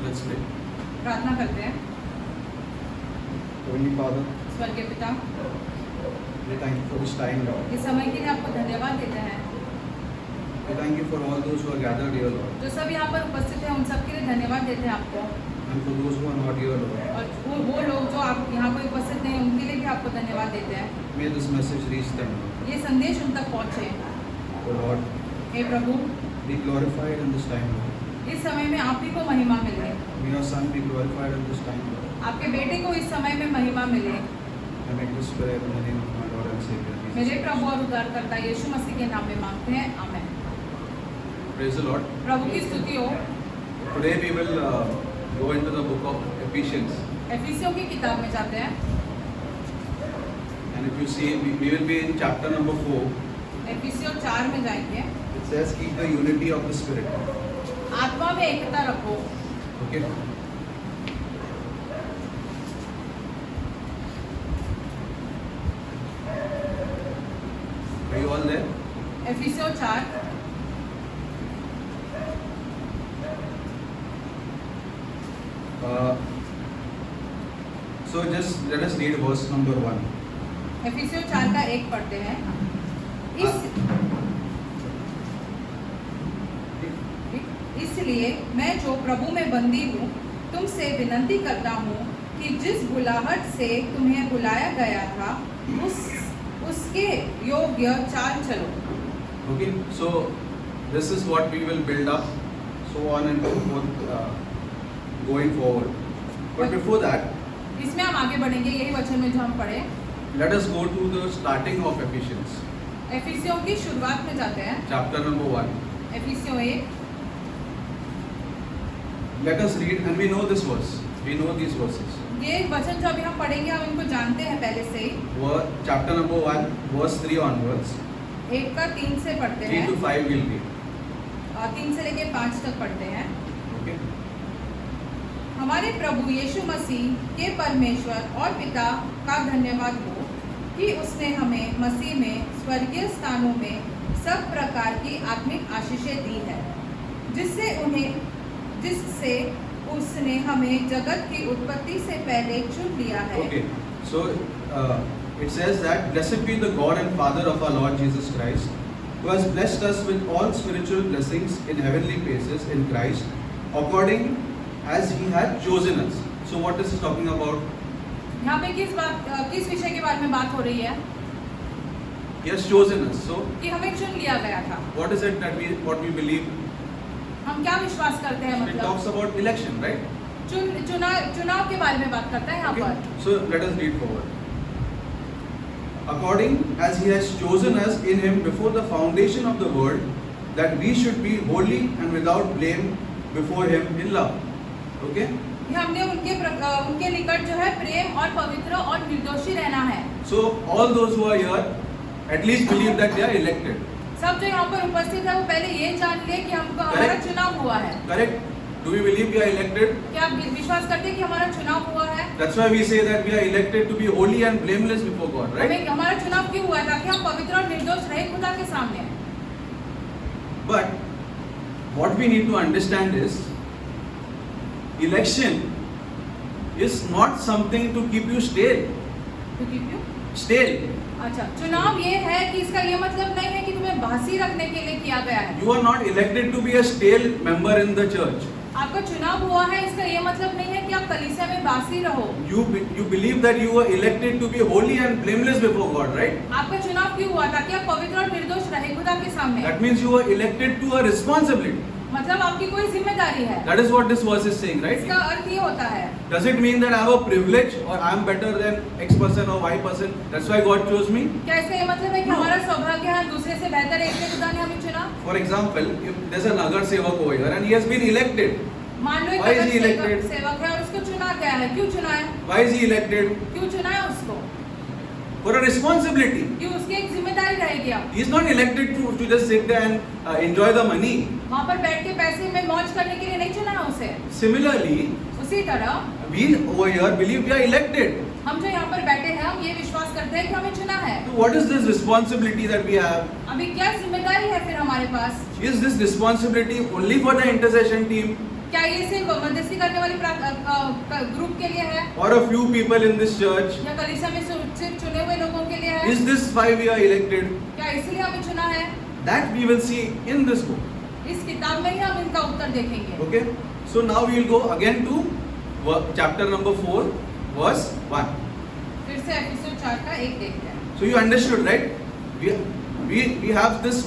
Let's pray. प्रार्थना करते हैं। Holy Father, स्वर्गीय पिता, we thank you for this time, Lord. इस समय के लिए आपको धन्यवाद देते हैं। We thank you for all those who are gathered here, Lord. जो सब यहाँ पर उपस्थित हैं उन सब के लिए धन्यवाद देते हैं आपको। And for those who are not here, Lord. और वो लोग जो आप यहाँ पर उपस्थित नहीं उनके लिए भी आपको धन्यवाद देते हैं। May this message reach them, Lord. ये संदेश उन तक पहुँचे। Oh Lord, hey Prabhu, be glorified in this time, Lord. इस समय में आप ही को महिमा मिले। May your Son be glorified in this time, Lord. आपके बेटे को इस समय में महिमा मिले। I make this prayer in the name of my Lord and Savior, Jesus मेरे Christ. प्रभु और उद्धारकर्ता यीशु मसीह के नाम में मांगते हैं, आमेन। Praise the Lord. प्रभु की स्तुति हो। Today we will go into the book of Ephesians. एफिसियों की किताब में जाते हैं। And if you see, we will be in chapter number 4. एफिसियों 4 में जाएंगे। It says, keep the unity of the Spirit. आत्मा में एकता रखो। Okay. Are you all there? एफिसियों 4 So just let us read verse number 1. एफिसियों 4 का 1 पढ़ते हैं। इसलिए मैं जो प्रभु में बंदी हूँ तुमसे विनती करता हूँ कि जिस बुलाहट से तुम्हें बुलाया गया था उसके योग्य चाल चलो। Okay, so this is what we will build up, so on and so forth, going forward. But before that, इसमें हम आगे बढ़ेंगे। यही वचन में जो हम पढ़े, let us go to the starting of Ephesians, एफिसियों की शुरुआत में जाते हैं। chapter number 1. एफिसियों 1 Let us read, and we know this verse. We know these verses. ये वचन जो अभी हम पढ़ेंगे हम इनको जानते हैं पहले से ही। Chapter number 1, verse 3 onwards. 1 का 3 से पढ़ते 3 हैं to 5 we'll read. और 3 से लेके 5 तक पढ़ते हैं। Okay. हमारे प्रभु यीशु मसीह के परमेश्वर और पिता का धन्यवाद हो कि उसने हमें मसीह में स्वर्गीय स्थानों में सब प्रकार की आत्मिक आशीषें दी है, जिससे उसने हमें जगत की उत्पत्ति से पहले चुन लिया है। Okay. So it says that blessed be the God and Father of our Lord Jesus Christ, who has blessed us with all spiritual blessings in heavenly places in Christ, according as He had chosen us. So what is He talking about? यहाँ पे किस विषय के बारे में बात हो रही है? He has chosen us. So कि हमें चुन लिया गया था। what is it that we believe? हम क्या विश्वास करते हैं? It मतलब talks about election, right? चुनाव के बारे में बात करता है यहाँ Okay. पर। So let us read forward. According as He has chosen us in Him before the foundation of the world, that we should be holy and without blame before Him in love. Okay? कि हमने उनके निकट जो है प्रेम और पवित्र और निर्दोषी रहना है। So all those who are here at least believe that they are elected. सब जो यहाँ पर उपस्थित है वो पहले ये जान ले कि हमको हमारा चुनाव हुआ है। Correct? Do we believe we are elected? क्या आप विश्वास करते हैं कि हमारा चुनाव हुआ है? That's why we say that we are elected to be holy and blameless before God, right? हमें हमारा चुनाव क्यों हुआ ताकि हम पवित्र और निर्दोष रहे खुदा के सामने। But what we need to understand is election is not something to keep you stale. Stale. अच्छा, चुनाव ये है कि इसका ये मतलब नहीं है कि तुम्हें बासी रखने के लिए किया गया है। You are not elected to be a stale member in the church. आपका चुनाव हुआ है इसका ये मतलब नहीं है कि आप कलीसिया में बासी रहो। You believe that you were elected to be holy and blameless before God, right? आपका चुनाव क्यों हुआ ताकि आप पवित्र और निर्दोष रहे खुदा के सामने। That means you were elected to a responsibility. मतलब आपकी कोई जिम्मेदारी है। That is what this verse is saying, right? इसका अर्थ ये होता है। Does it mean that I have a privilege or I am better than X person or Y person? That's why God chose me? क्या इसका ये मतलब है कि हमारा सौभाग्य है दूसरे से बेहतर है इसलिए खुदा ने हमें चुना? For example, if there's a Nagar Sevak over here and he has been elected. मान लो एक Why is he Nagar elected? सेवक है और उसको चुना गया है। क्यों चुना है? Why is he elected? क्यों चुना है उसको? For a responsibility. क्यों उसकी एक जिम्मेदारी रहेगी आप? He is not elected to just sit there and enjoy the money. वहाँ पर बैठ के पैसे में मौज करने के लिए नहीं चुना है उसे। Similarly, उसी तरह we over here believe we are elected. हम जो यहाँ पर बैठे हैं हम ये विश्वास करते हैं कि हमें चुना है। So what is this responsibility that we have? अभी क्या जिम्मेदारी है फिर हमारे पास? Is this responsibility only for the intercession team? क्या ये सिर्फ मध्यस्थी करने वाली ग्रुप के लिए है or a few people in this church? या कलीसिया में सिर्फ चुने हुए लोगों के लिए है? Is this why we are elected? क्या इसलिए हमें चुना है? That we will see in this book. इस किताब में ही हम इनका उत्तर देखेंगे। Okay? So now we will go again to chapter number 4, verse 1. फिर से एपिसोड 4 का 1 देखते हैं। So you understood, right? We have this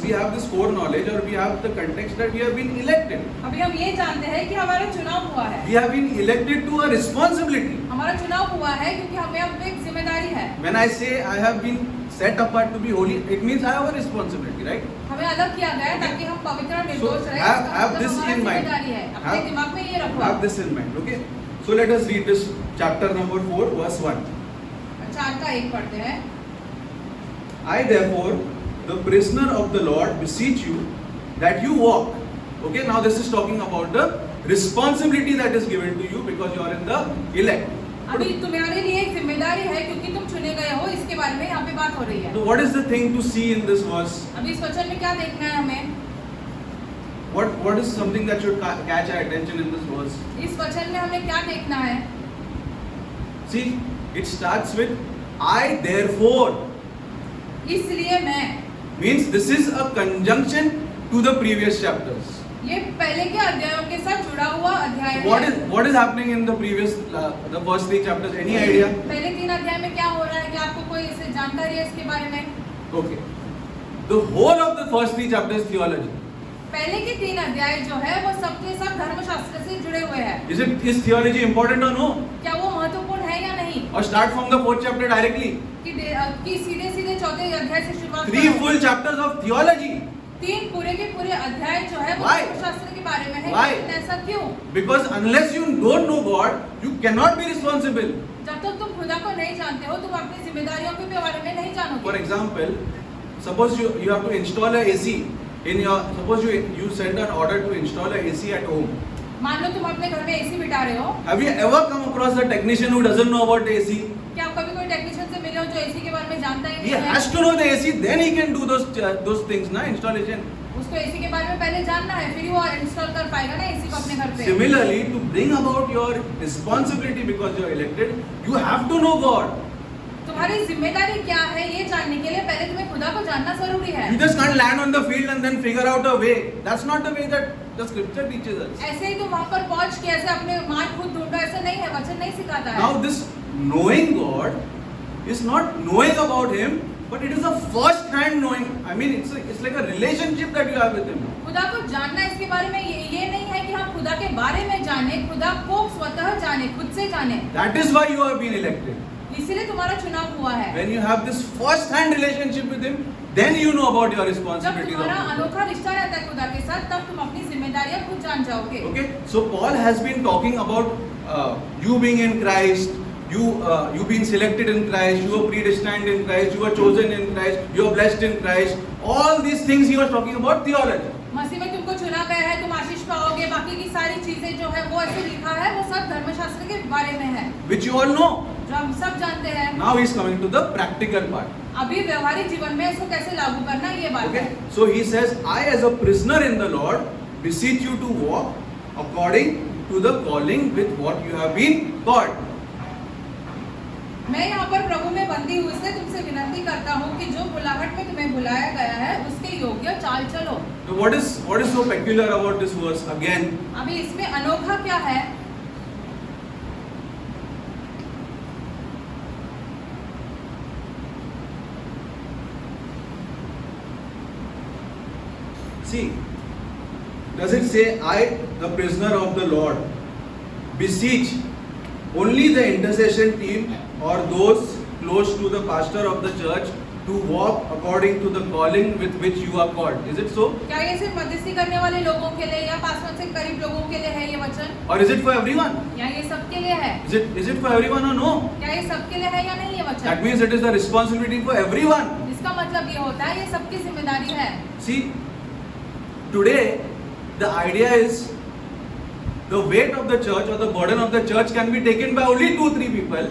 foreknowledge, or we have the context that we have been elected. अभी हम ये जानते हैं कि हमारा चुनाव हुआ है। We have been elected to a responsibility. हमारा चुनाव हुआ है क्योंकि हमें अब एक जिम्मेदारी है। When I say I have been set apart to be holy, it means I have a responsibility, right? हमें अलग किया गया है ताकि हम पवित्र और निर्दोष So रहें। have this हमारा in mind. जिम्मेदारी है। अपने Have- दिमाग में ये रखो। Have this in mind, okay? So let us read this chapter number 4, verse 1. 4 का 1 पढ़ते हैं। I therefore, the prisoner of the Lord, beseech you that you walk. Okay, now this is talking about the responsibility that is given to you because you are in the elect. अभी तुम्हारे लिए एक जिम्मेदारी है क्योंकि तुम चुने गए हो, इसके बारे में यहाँ पे बात हो रही है। So what is the thing to see in this verse? अभी इस वचन में क्या देखना है हमें? What is something that should catch our attention in this verse? इस वचन में हमें क्या देखना है? See, it starts with I therefore. इसलिए मैं। Means this is a conjunction to the previous chapters. ये पहले के अध्यायों के साथ जुड़ा हुआ अध्याय है। What is happening in the previous the first 3 chapters? Any idea? पहले 3 अध्याय में क्या हो रहा है? क्या आपको कोई ऐसे जानकारी है इसके बारे में? Okay. The whole of the first 3 chapters theology. पहले के 3 अध्याय जो है वो सबके सब धर्मशास्त्र से जुड़े हुए हैं। Is theology important or no? क्या वो महत्वपूर्ण है या नहीं? Or start from the 4th chapter directly? कि सीधे चौथे अध्याय से शुरुआत 3 full chapters of theology. 3 पूरे के पूरे अध्याय जो है वो Why? धर्मशास्त्र के बारे में है। Why? लेकिन ऐसा क्यों? Because unless you don't know God, you cannot be responsible. जब तक तुम खुदा को नहीं जानते हो, तुम अपनी जिम्मेदारियों के बारे में नहीं जानोगे। For example, suppose you have to install a AC in your. Suppose you send an order to install a AC at home. मान लो तुम अपने घर में एसी बिठा रहे हो। Have you ever come across a technician who doesn't know about AC? क्या आप कभी कोई टेक्नीशियन से मिले हो जो एसी के बारे में जानता ही He नहीं है? has to know the AC, then he can do those things, na installation. उसको एसी के बारे में पहले जानना है, फिर ही वो इंस्टॉल कर पाएगा ना एसी को अपने घर पे। Similarly, to bring about your responsibility because you are elected, you have to know God. तुम्हारी जिम्मेदारी क्या है ये जानने के लिए पहले तुम्हें खुदा को जानना जरूरी है। You just can't land on the field and then figure out a way. That's not the way that the scripture teaches us. ऐसे ही तुम वहाँ पर पहुँच के ऐसे अपने मार्ग खुद ढूंढो, ऐसा नहीं है, वचन नहीं सिखाता है। Now this knowing God is not knowing about Him, but it is a first-hand knowing. I mean, it's like a relationship that you have with Him. खुदा को जानना इसके बारे में ये नहीं है कि हम खुदा के बारे में जाने, खुदा को स्वतः जाने, खुद से जाने। That is why you have been elected. इसीलिए तुम्हारा चुनाव हुआ है। When you have this first-hand relationship with Him, then you know about your जब responsibilities. तुम्हारा of God. अनोखा रिश्ता रहता है खुदा के साथ, तब तुम अपनी जिम्मेदारियां खुद जान जाओगे। Okay, so Paul has been talking about you being in Christ, you being selected in Christ, you are predestined in Christ, you are chosen in Christ, you are blessed in Christ. All these things he was talking about theology. मसीह में तुमको चुना गया है, तुम आशीष पाओगे, बाकी की सारी चीजें जो है वो ऐसे लिखा है, वो सब धर्मशास्त्र के बारे में है, Which you all know. जो हम सब जानते हैं। Now he is coming to the practical part. अभी व्यवहारिक जीवन में इसको कैसे लागू करना ये बात Okay, है। so he says, I as a prisoner in the Lord beseech you to walk according to the calling with what you have been called. मैं यहाँ पर प्रभु में बंदी हूँ, इसलिए तुमसे विनती करता हूँ कि जो बुलाहट में तुम्हें बुलाया गया है उसके योग्य चाल चलो। So what is so peculiar about this verse again? अभी इसमें अनोखा क्या है? See, does it say, I, the prisoner of the Lord, beseech only the intercession team or those close to the pastor of the church to walk according to the calling with which you are called? Is it so? क्या ये सिर्फ मध्यस्थी करने वाले लोगों के लिए या पासवान से करीब लोगों के लिए है ये वचन, Or is it for everyone? या ये सबके लिए है? Is it for everyone or no? क्या ये सबके लिए है या नहीं ये वचन? That means it is the responsibility for everyone. इसका मतलब ये होता है ये सबकी जिम्मेदारी है। See, today the idea is the weight of the church or the burden of the church can be taken by only 2-3 people,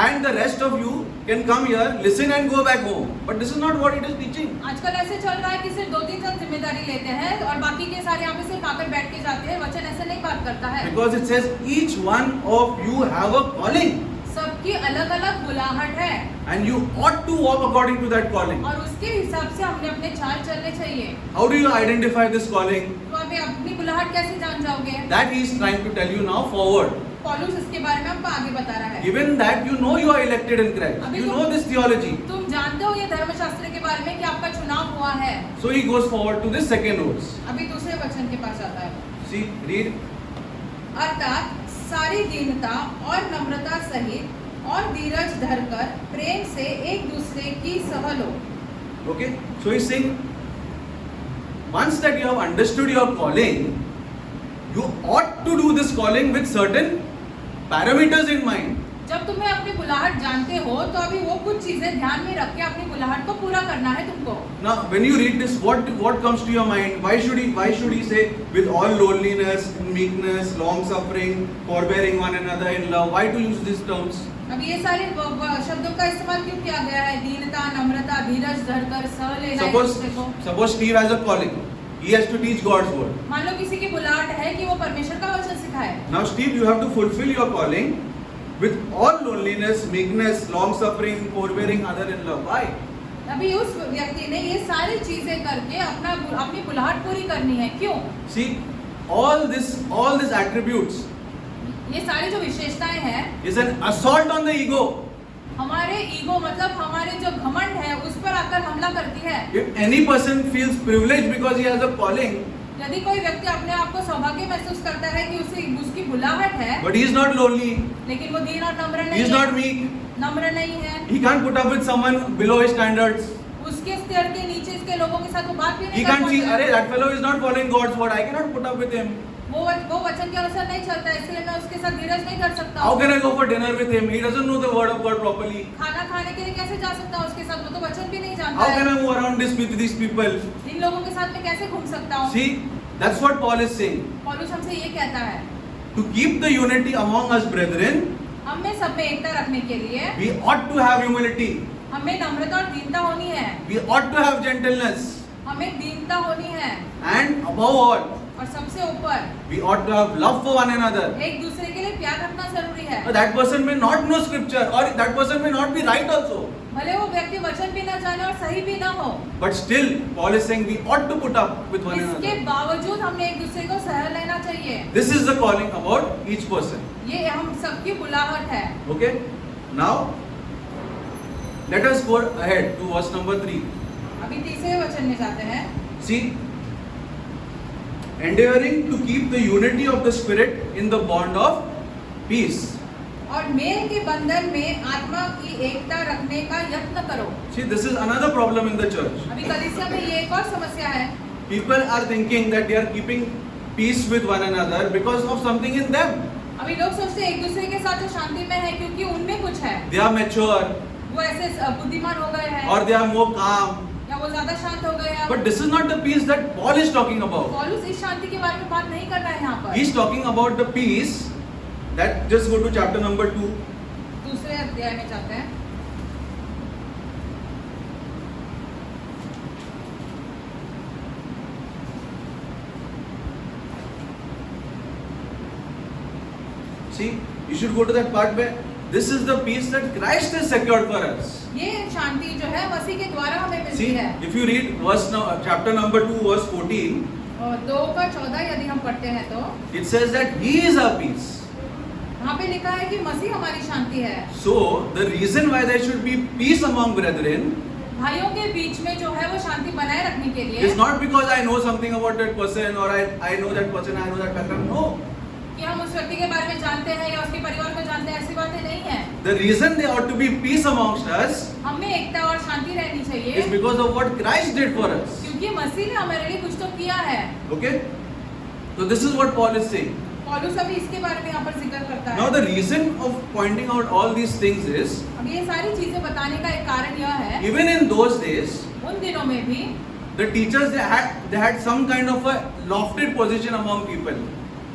and the rest of you can come here, listen and go back home. But this is not what it is teaching. आजकल ऐसे चल रहा है कि सिर्फ 2-3 जन जिम्मेदारी लेते हैं और बाकी के सारे यहाँ पे सिर्फ आकर बैठ के जाते हैं। वचन ऐसे नहीं बात करता है। Because it says each one of you have a calling. सबकी अलग अलग बुलाहट है And you ought to walk according to that calling. और उसके हिसाब से हमने अपने चाल चलने चाहिए। How do you identify this calling? तो आप अपनी बुलाहट कैसे जान जाओगे? That he is trying to tell you now forward. पौलुस इसके बारे में हमको आगे बता रहा है। Given that you know you are elected in Christ, अभी you तुम- know this theology. तुम जानते हो ये धर्मशास्त्र के बारे में कि आपका चुनाव हुआ है। So he goes forward to this second verse. अभी दूसरे वचन के पास आता है। See, read. अर्थात सारी दीनता और नम्रता सहित और धीरज धरकर प्रेम से एक दूसरे की सह लो। Okay? So he's saying, once that you have understood your calling, you ought to do this calling with certain parameters in mind. जब तुम्हें अपनी बुलाहट जानते हो तो अभी वो कुछ चीजें ध्यान में रख के अपनी बुलाहट को पूरा करना है तुमको। Now, when you read this, what comes to your mind? Why should he say with all lowliness, meekness, long suffering, forbearing one another in love? Why to use these terms? अब ये सारे शब्दों का इस्तेमाल क्यों किया गया है? दीनता, नम्रता, धीरज धरकर सह लेना एक दूसरे को। Suppose Steve has a calling. He has to teach God's word. मान लो किसी की बुलाहट है कि वो परमेश्वर का वचन सिखाए। Now, Steve, you have to fulfill your calling with all loneliness, meekness, long suffering, forbearing other in love. Why? अभी उस व्यक्ति ने ये सारी चीजें करके अपनी बुलाहट पूरी करनी है। क्यों? See, all these attributes ये सारी जो विशेषताएं हैं is an assault on the ego. हमारे ईगो मतलब हमारे जो घमंड है उस पर आकर हमला करती है। If any person feels privileged because he has a calling, यदि कोई व्यक्ति अपने आप को सौभाग्य महसूस करता है कि उसकी बुलाहट है, but he is not lonely, लेकिन वो दीन और नम्र he नहीं is है, not meek, नम्र नहीं है, he can't put up with someone below his standards. उसके स्तर के नीचे इसके लोगों के साथ वो बात भी He नहीं कर can't see, पाता। अरे that fellow is not following God's word. I cannot put up with him. वो वचन के अनुसार नहीं चलता है, इसलिए मैं उसके साथ धीरज नहीं कर सकता How हूँ। can I go for dinner with him? He doesn't know the word of God properly. खाना खाने के लिए कैसे जा सकता हूँ उसके साथ? वो तो वचन भी नहीं जानता How can है। I move around with these people? इन लोगों के साथ मैं कैसे घूम सकता हूँ? See, that's what Paul is saying. पौलुस हमसे ये कहता है, To keep the unity among us, brethren, हम में सब में एकता रखने के लिए we ought to have humility. हमें नम्रता और दीनता होनी है, We ought to have gentleness. हमें दीनता होनी है And above all, और सबसे ऊपर we ought to have love for one another. एक दूसरे के लिए प्यार रखना जरूरी है। But that person may not know scripture or that person may not be right also. भले वो व्यक्ति वचन भी न जाने और सही भी न हो, But still, Paul is saying we ought to put up with one इसके another. बावजूद हमने एक दूसरे को सह लेना चाहिए। This is the calling about each person. ये हम सबकी बुलाहट है। Okay? Now, let us go ahead to verse number 3. अभी तीसरे वचन में जाते हैं। See, endeavoring to keep the unity of the Spirit in the bond of peace. और मेल के बंधन में आत्मा की एकता रखने का यत्न करो। See, this is another problem in the church. अभी कलीसिया में ये एक और समस्या है। People are thinking that they are keeping peace with one another because of something in them. अभी लोग सोचते हैं एक दूसरे के साथ जो शांति में है क्योंकि उनमें कुछ है, They are mature वो ऐसे बुद्धिमान हो गए हैं or they are more calm. या वो ज्यादा शांत हो गए हैं। But this is not the peace that Paul is talking about. पौलुस इस शांति के बारे में बात नहीं कर रहा है यहाँ पर। He is talking about the peace that, just go to chapter number 2. दूसरे अध्याय में जाते हैं। See, you should go to that part where this is the peace that Christ has secured for us. ये शांति जो है मसीह के द्वारा हमें मिलती See, है। if you read chapter number 2, verse 14, और 2:14 यदि हम पढ़ते हैं तो it says that He is our peace. वहाँ पे लिखा है कि मसीह हमारी शांति है। So, the reason why there should be peace among brethren भाइयों के बीच में जो है वो शांति बनाए रखने के लिए is not because I know something about that person or I know that person, I know that background. No. कि हम उस व्यक्ति के बारे में जानते हैं या उसके परिवार को जानते हैं, ऐसी बातें नहीं है। The reason there ought to be peace amongst us हम में एकता और शांति रहनी is चाहिए because of what Christ did for us. क्योंकि मसीह ने हमारे लिए कुछ तो किया है। Okay? So this is what Paul is saying. पौलुस अभी इसके बारे में यहाँ पर जिक्र करता Now है। the reason of pointing out all these things is, अब ये सारी चीजें बताने का एक कारण यह है, even in those days, उन दिनों में भी the teachers they had some kind of a lofted position among people.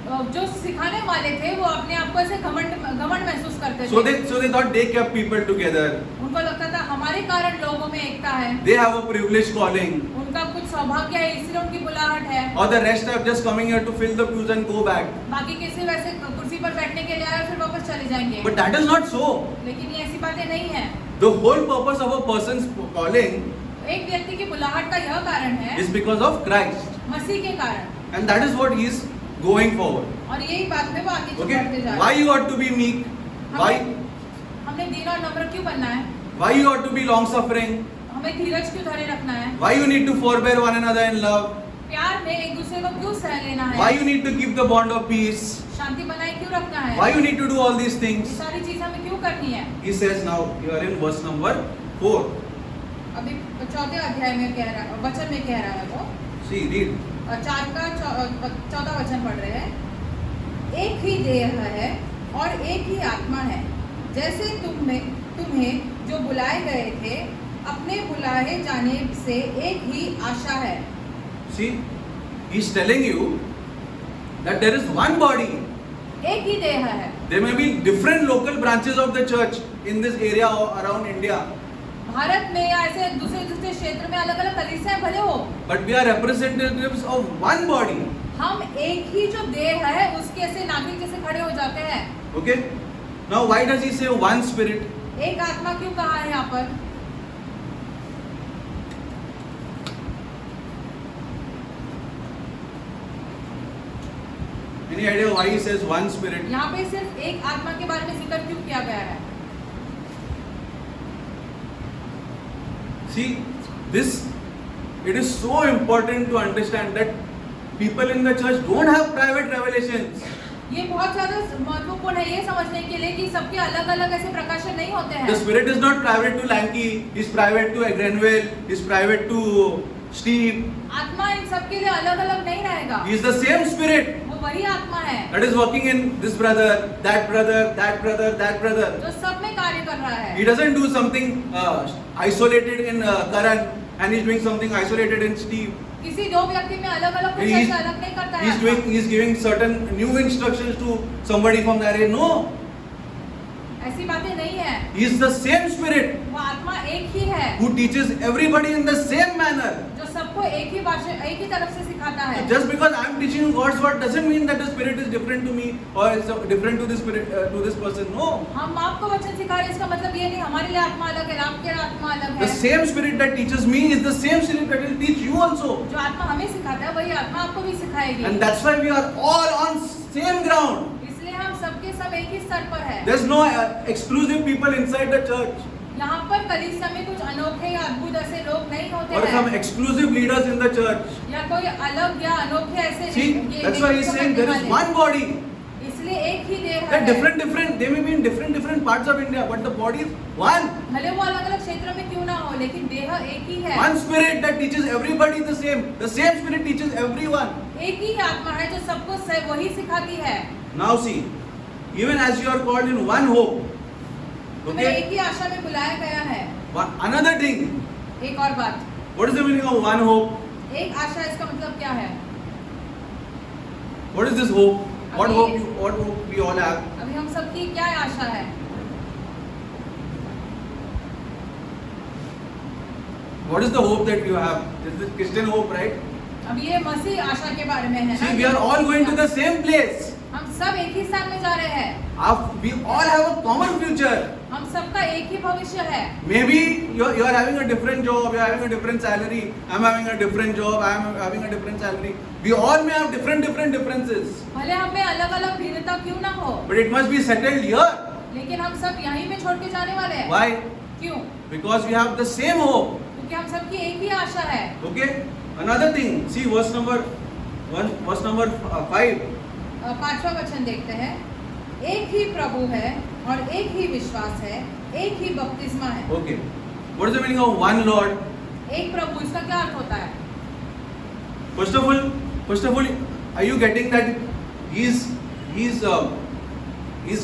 जो सिखाने वाले थे वो अपने आप को ऐसे घमंड महसूस करते So थे। they thought they kept people together. उनको लगता था हमारे कारण लोगों में एकता है, They have a privileged calling. उनका कुछ सौभाग्य है इसलिए उनकी बुलाहट है। Or the rest are just coming here to fill the pews and go back. बाकी किसी वैसे कुर्सी पर बैठने के लिए आए फिर वापस चले जाएंगे। But that is not so. लेकिन ये ऐसी बातें नहीं है। The whole purpose of a person's calling एक व्यक्ति की बुलाहट का यह कारण है is because of Christ. मसीह के कारण, And that is what he is going forward. और यही बात में वो आगे Okay? बढ़ते जा Why रहे you ought to be meek? Why? हमने दीन और नम्र क्यों बनना है? Why you ought to be long suffering? हमें धीरज क्यों धरे रखना है? Why you need to forbear one another in love? प्यार में एक दूसरे को क्यों सह लेना Why है? you need to keep the bond of peace? शांति बनाए क्यों रखना है? Why you need to do all these ये things? सारी चीज हमें क्यों करनी है? He says now, you are in verse number 4. अभी चौथे अध्याय में कह रहा, वचन में कह रहा है वो, See, read. और 14 वचन पढ़ रहे हैं। एक ही देह है और एक ही आत्मा है, जैसे तुम्हें जो बुलाए गए थे अपने बुलाए जाने से एक ही आशा है। See, he's telling you that there is one body. एक ही देह है। There may be different local branches of the church in this area or around India. Bharat में या ऐसे दूसरे क्षेत्र में अलग अलग कलीसियाएं भले हो, But we are representatives of one body. हम एक ही जो देह है उसके ऐसे नागरिक जैसे खड़े हो जाते हैं। Okay? Now why does he say one spirit? एक आत्मा क्यों कहा है यहाँ पर? Any idea why he says one spirit? यहाँ पे सिर्फ एक आत्मा के बारे में जिक्र क्यों किया गया है? See, this, it is so important to understand that people in the church don't have private revelations. ये बहुत ज्यादा महत्वपूर्ण है ये समझने के लिए कि सबके अलग अलग ऐसे प्रकाशन नहीं होते हैं। The spirit is not private to Lanky, is private to Grenville, is private to Steve. आत्मा इन सबके लिए अलग अलग नहीं रहेगा। He is the same spirit वो वही आत्मा है that is working in this brother, that brother, that brother, that brother. जो सब में कार्य कर रहा है। He doesn't do something isolated in Karan and he's doing something isolated in Steve. किसी दो व्यक्ति में अलग अलग कुछ He's- ऐसा अलग नहीं करता है। He's giving certain new instructions to somebody from that area. No, ऐसी बातें नहीं है। he is the same spirit वो आत्मा एक ही है who teaches everybody in the same manner. जो सबको एक ही भाषा एक ही तरफ से सिखाता है। Just because I am teaching you God's word doesn't mean that the spirit is different to me or it's different to this spirit to this person. No, हम आपको वचन सिखा रहे हैं इसका मतलब ये नहीं हमारे लिए आत्मा अलग है, आपके लिए आत्मा अलग the है। same spirit that teaches me is the same spirit that will teach you also. जो आत्मा हमें सिखाता है वही आत्मा आपको भी सिखाएगी। And that's why we are all on same ground. इसलिए हम सबके सब एक ही स्तर पर है। There's no exclusive people inside the church यहाँ पर कलीसिया में कुछ अनोखे या अद्भुत ऐसे लोग नहीं होते or some हैं exclusive leaders in the church. या कोई अलग या अनोखे ऐसे See, that's why he's saying there is one body. इसलिए एक ही देह They're है। different. They may be in different parts of India, but the body is one. भले वो अलग अलग क्षेत्र में क्यों ना हो लेकिन देह एक ही है। One spirit that teaches everybody the same. The same spirit teaches everyone. एक ही आत्मा है जो सबको वही सिखाती है। Now see, even as you are called in one hope, हमें okay? एक ही आशा में बुलाया गया है। Another thing, एक और बात, what is the meaning of one hope? एक आशा इसका मतलब क्या है? What is this hope? What hope we all have? अभी हम सबकी क्या आशा है? What is the hope that you have? This is Christian hope, right? अब ये मसीह आशा के बारे में है ना? See, we are all going to the same place. हम सब एक ही स्थान में जा रहे हैं। We all have a common future. हम सबका एक ही भविष्य है। Maybe you are having a different job, you are having a different salary, I'm having a different job, I am having a different salary. We all may have different differences. भले हमें अलग अलग भिन्नता क्यों ना हो, But it must be settled here. लेकिन हम सब यहीं में छोड़ के जाने वाले हैं। Why? क्यों? Because we have the same hope. क्योंकि हम सबकी एक ही आशा है। Okay? Another thing, see verse number 5. 5वां वचन देखते हैं। एक ही प्रभु है और एक ही विश्वास है, एक ही बपतिस्मा है। Okay. What is the meaning of one Lord? एक प्रभु, इसका क्या अर्थ होता है? First of all, are you getting that he's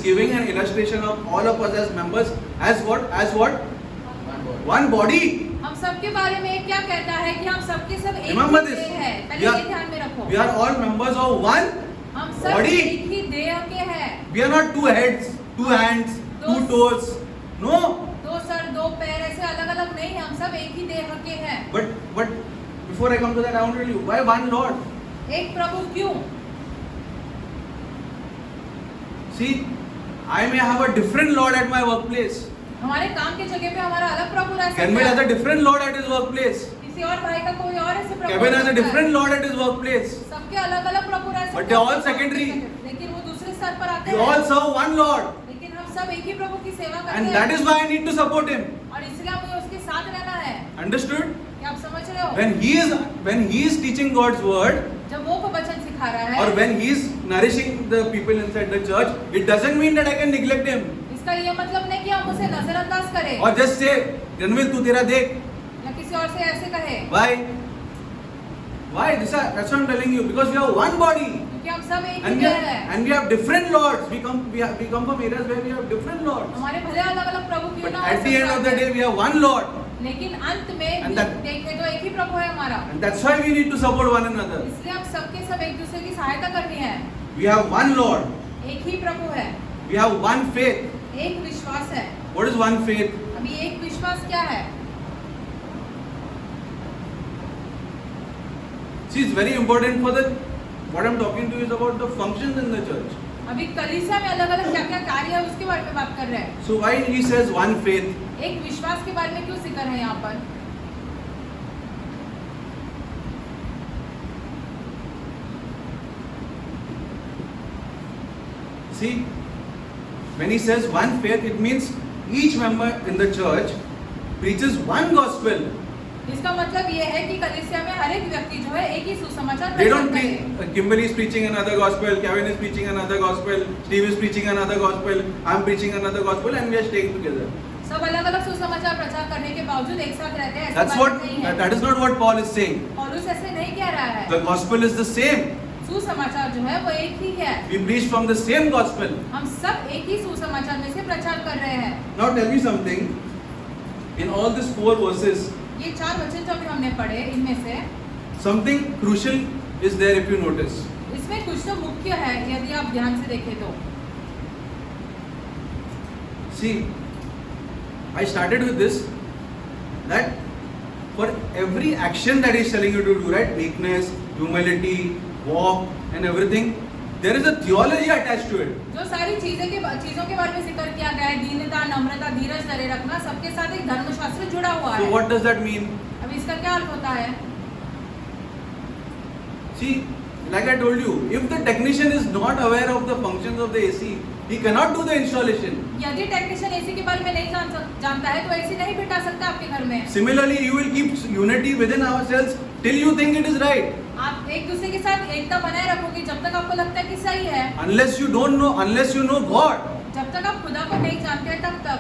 giving an illustration of all of us as members as what? One body. हम सबके बारे में क्या कहता है कि हम सबके सब एक Remember ही this. देह है। We पहले are- ये ध्यान में रखो। We are all members of one हम सब Body. एक ही देह के हैं। We are not two heads, two hands, two toes. No. दो सर, दो पैर ऐसे अलग अलग नहीं, हम सब एक ही देह के हैं। But before I come to that, I want to tell you why one Lord. एक प्रभु क्यों? See, I may have a different Lord at my workplace. हमारे काम के जगह पे हमारा अलग प्रभु रह सकता Kenmid has a है। different Lord at his workplace. किसी और भाई का कोई और ऐसे प्रभु Kevin रह has a सकता है। different Lord at his workplace. सबके अलग अलग प्रभु रह सकते But they are all secondary. लेकिन वो दूसरे स्तर पर आते We हैं। all serve one Lord, लेकिन हम सब एक ही प्रभु की सेवा करते and हैं। that is why I need to support him. और इसलिए हमें उसके साथ रहना है। Understood? क्या आप समझ रहे हो? When he is teaching God's word, जब वो को वचन सिखा रहा है, or when he is nourishing the people inside the church, it doesn't mean that I can neglect him इसका ये मतलब नहीं कि हम उसे नजरअंदाज करें or just say, Janvil, तू तेरा देख. या किसी और से ऐसे कहे, Why? That's what I'm telling you. Because we have one body, क्योंकि हम सब एक ही and देह हैं। we have different lords. We come from areas where we have different lords. हमारे भले अलग अलग प्रभु क्यों But ना हो at the end of the सकता day, है, we have one Lord, लेकिन अंत में And that- देखें तो एक ही प्रभु है हमारा। and that's why we need to support one another. इसलिए हम सबके सब एक दूसरे की सहायता करनी है। We have one Lord. एक ही प्रभु है, We have one faith. एक विश्वास है। What is one faith? अभी एक विश्वास क्या है? See, it's very important for the. What I'm talking to you is about the functions in the church. अभी कलीसिया में अलग अलग क्या क्या कार्य है उसके बारे में बात कर रहे हैं। So why he says one faith? एक विश्वास के बारे में क्यों जिक्र है यहाँ पर? See, when he says one faith, it means each member in the church preaches one gospel. इसका मतलब ये है कि कलीसिया में हर एक व्यक्ति जो है एक ही सुसमाचार They don't प्रचार preach. करे। Kimberly is preaching another gospel. Kevin is preaching another gospel. Steve is preaching another gospel. I'm preaching another gospel, and we are staying together. सब अलग अलग सुसमाचार प्रचार करने के बावजूद एक साथ रहते हैं, ऐसी That's बात what. नहीं है। That is not what Paul is saying. पौलुस ऐसे नहीं कह रहा है। The gospel is the same. सुसमाचार जो है वो एक ही है। We preach from the same gospel. हम सब एक ही सुसमाचार में से प्रचार कर रहे हैं। Now tell me something. In all these 4 verses, ये 4 वचन जो अभी हमने पढ़े, इनमें से something crucial is there if you notice. इसमें कुछ तो मुख्य है यदि आप ध्यान से देखें तो। See, I started with this, that for every action that he's telling you to do, right? Meekness, humility, walk, and everything, there is a theology attached to it. जो सारी चीजों के बारे में जिक्र किया गया है, दीनता, नम्रता, धीरज धरे रखना, सबके साथ एक धर्मशास्त्र जुड़ा हुआ So है। what does that mean? अब इसका क्या अर्थ होता है? See, like I told you, if the technician is not aware of the functions of the AC, he cannot do the installation. यदि टेक्नीशियन एसी के बारे में नहीं जानता है तो एसी नहीं बिठा सकता आपके घर में। Similarly, you will keep unity within ourselves till you think it is right. आप एक दूसरे के साथ एकता बनाए रखोगे जब तक आपको लगता है कि सही है। Unless you know God. जब तक आप खुदा को नहीं जानते हैं तब तक।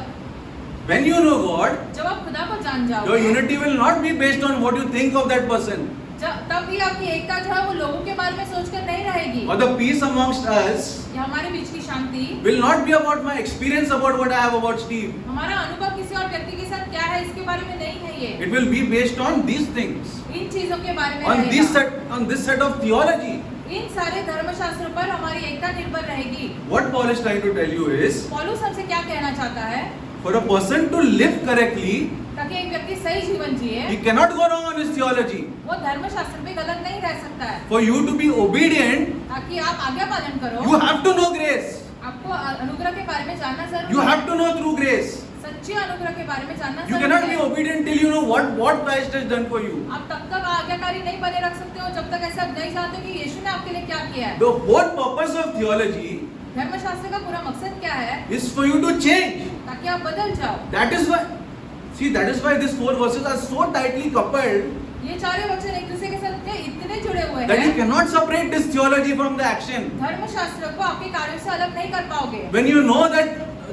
When you know God, जब आप खुदा को जान your जाओगे, unity will not be based on what you think of that person. तब भी आपकी एकता जो है वो लोगों के बारे में सोचकर नहीं रहेगी। Or the peace amongst us या हमारे बीच की शांति, will not be about my experience about what I have about Steve. हमारा अनुभव किसी और व्यक्ति के साथ क्या है इसके बारे में नहीं है ये। It will be based on these things, इन चीजों के बारे में on रहेगा। this set of theology. इन सारे धर्मशास्त्रों पर हमारी एकता निर्भर रहेगी। What Paul is trying to tell you is, पौलुस हमसे क्या कहना चाहता है? for a person to live correctly, ताकि एक व्यक्ति सही जीवन जिए, he cannot go wrong on his theology. वो धर्मशास्त्र पे गलत नहीं रह सकता है। For you to be obedient, ताकि आप आज्ञा पालन करो, you have to know grace. आपको अनुग्रह के बारे में जानना जरूरी You है। have to know through grace. सच्चे अनुग्रह के बारे में जानना You जरूरी cannot be है। obedient till you know what Christ has done for you. आप तब तक आज्ञाकारी नहीं बने रख सकते हो जब तक ऐसा नहीं जानते हो कि यीशु ने आपके लिए क्या किया है। The whole purpose of theology धर्मशास्त्र का पूरा मकसद क्या है? is for you to change. ताकि आप बदल जाओ। That is why these 4 verses are so tightly coupled ये चारों वचन एक दूसरे के साथ इतने जुड़े हुए that you हैं, cannot separate this theology from the action. धर्मशास्त्र को आपके कार्यों से अलग नहीं कर पाओगे। When you know that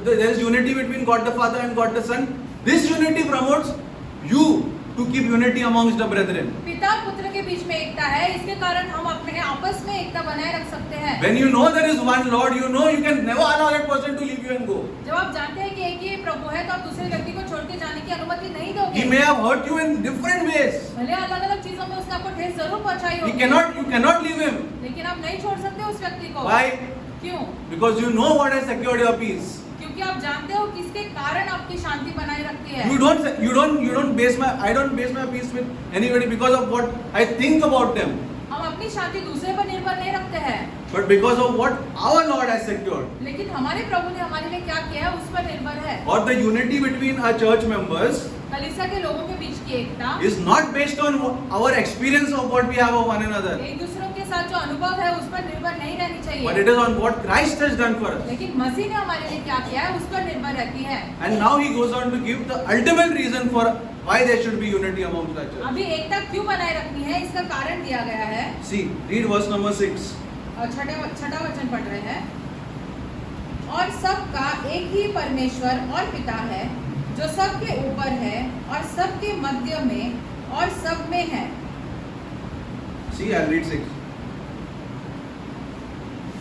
there is unity between God the Father and God the Son, this unity promotes you to keep unity amongst the brethren. पिता पुत्र के बीच में एकता है, इसके कारण हम अपने आपस में एकता बनाए रख सकते हैं। When you know there is one Lord, you know you can never allow that person to leave you and go. जब आप जानते हैं कि एक ही प्रभु है, तो आप दूसरे व्यक्ति को छोड़ के जाने की अनुमति नहीं दोगे। He may have hurt you in different ways. भले अलग-अलग चीजों में उसने आपको ठेस जरूर पहुंचाई You होगी, cannot leave him. लेकिन आप नहीं छोड़ सकते उस व्यक्ति को। Why? क्यों? Because you know what has secured your peace. क्योंकि आप जानते हो किसके कारण आपकी शांति बनाए रखती है। You don't base I don't base my peace with anybody because of what I think about them, हम अपनी शांति दूसरे पर निर्भर नहीं रखते हैं, but because of what our Lord has secured. लेकिन हमारे प्रभु ने हमारे लिए क्या किया है उस पर निर्भर है। Or the unity between our church members कलीसिया के लोगों के बीच की एकता is not based on our experience of what we have of one another, एक दूसरों के साथ जो अनुभव है उस पर निर्भर नहीं रहनी but चाहिए, it is on what Christ has done for us. लेकिन मसीह ने हमारे लिए क्या किया है उस पर निर्भर रहती है। And now he goes on to give the ultimate reason for why there should be unity amongst the church. अभी एकता क्यों बनाए रखनी है, इसका कारण दिया गया है। See, read verse number 6. और छठा वचन पढ़ रहे हैं। और सबका एक ही परमेश्वर और पिता है, जो सबके ऊपर है और सबके मध्य में और सब में है। See, I'll read 6.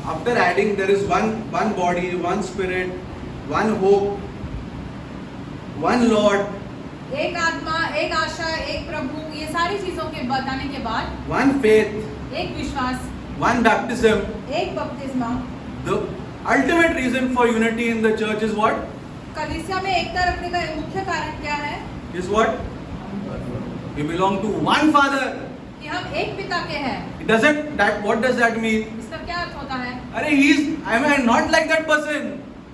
After adding, there is one body, one spirit, one hope, one Lord, एक आत्मा, एक आशा, एक प्रभु, ये सारी चीजों के बताने के बाद one faith, एक विश्वास, one baptism. एक बपतिस्मा। The ultimate reason for unity in the church is what? कलीसिया में एकता रखने का मुख्य कारण क्या है? Is what? We belong to one Father. कि हम एक पिता के हैं। What does that mean? इसका क्या अर्थ होता है? I may not like that person,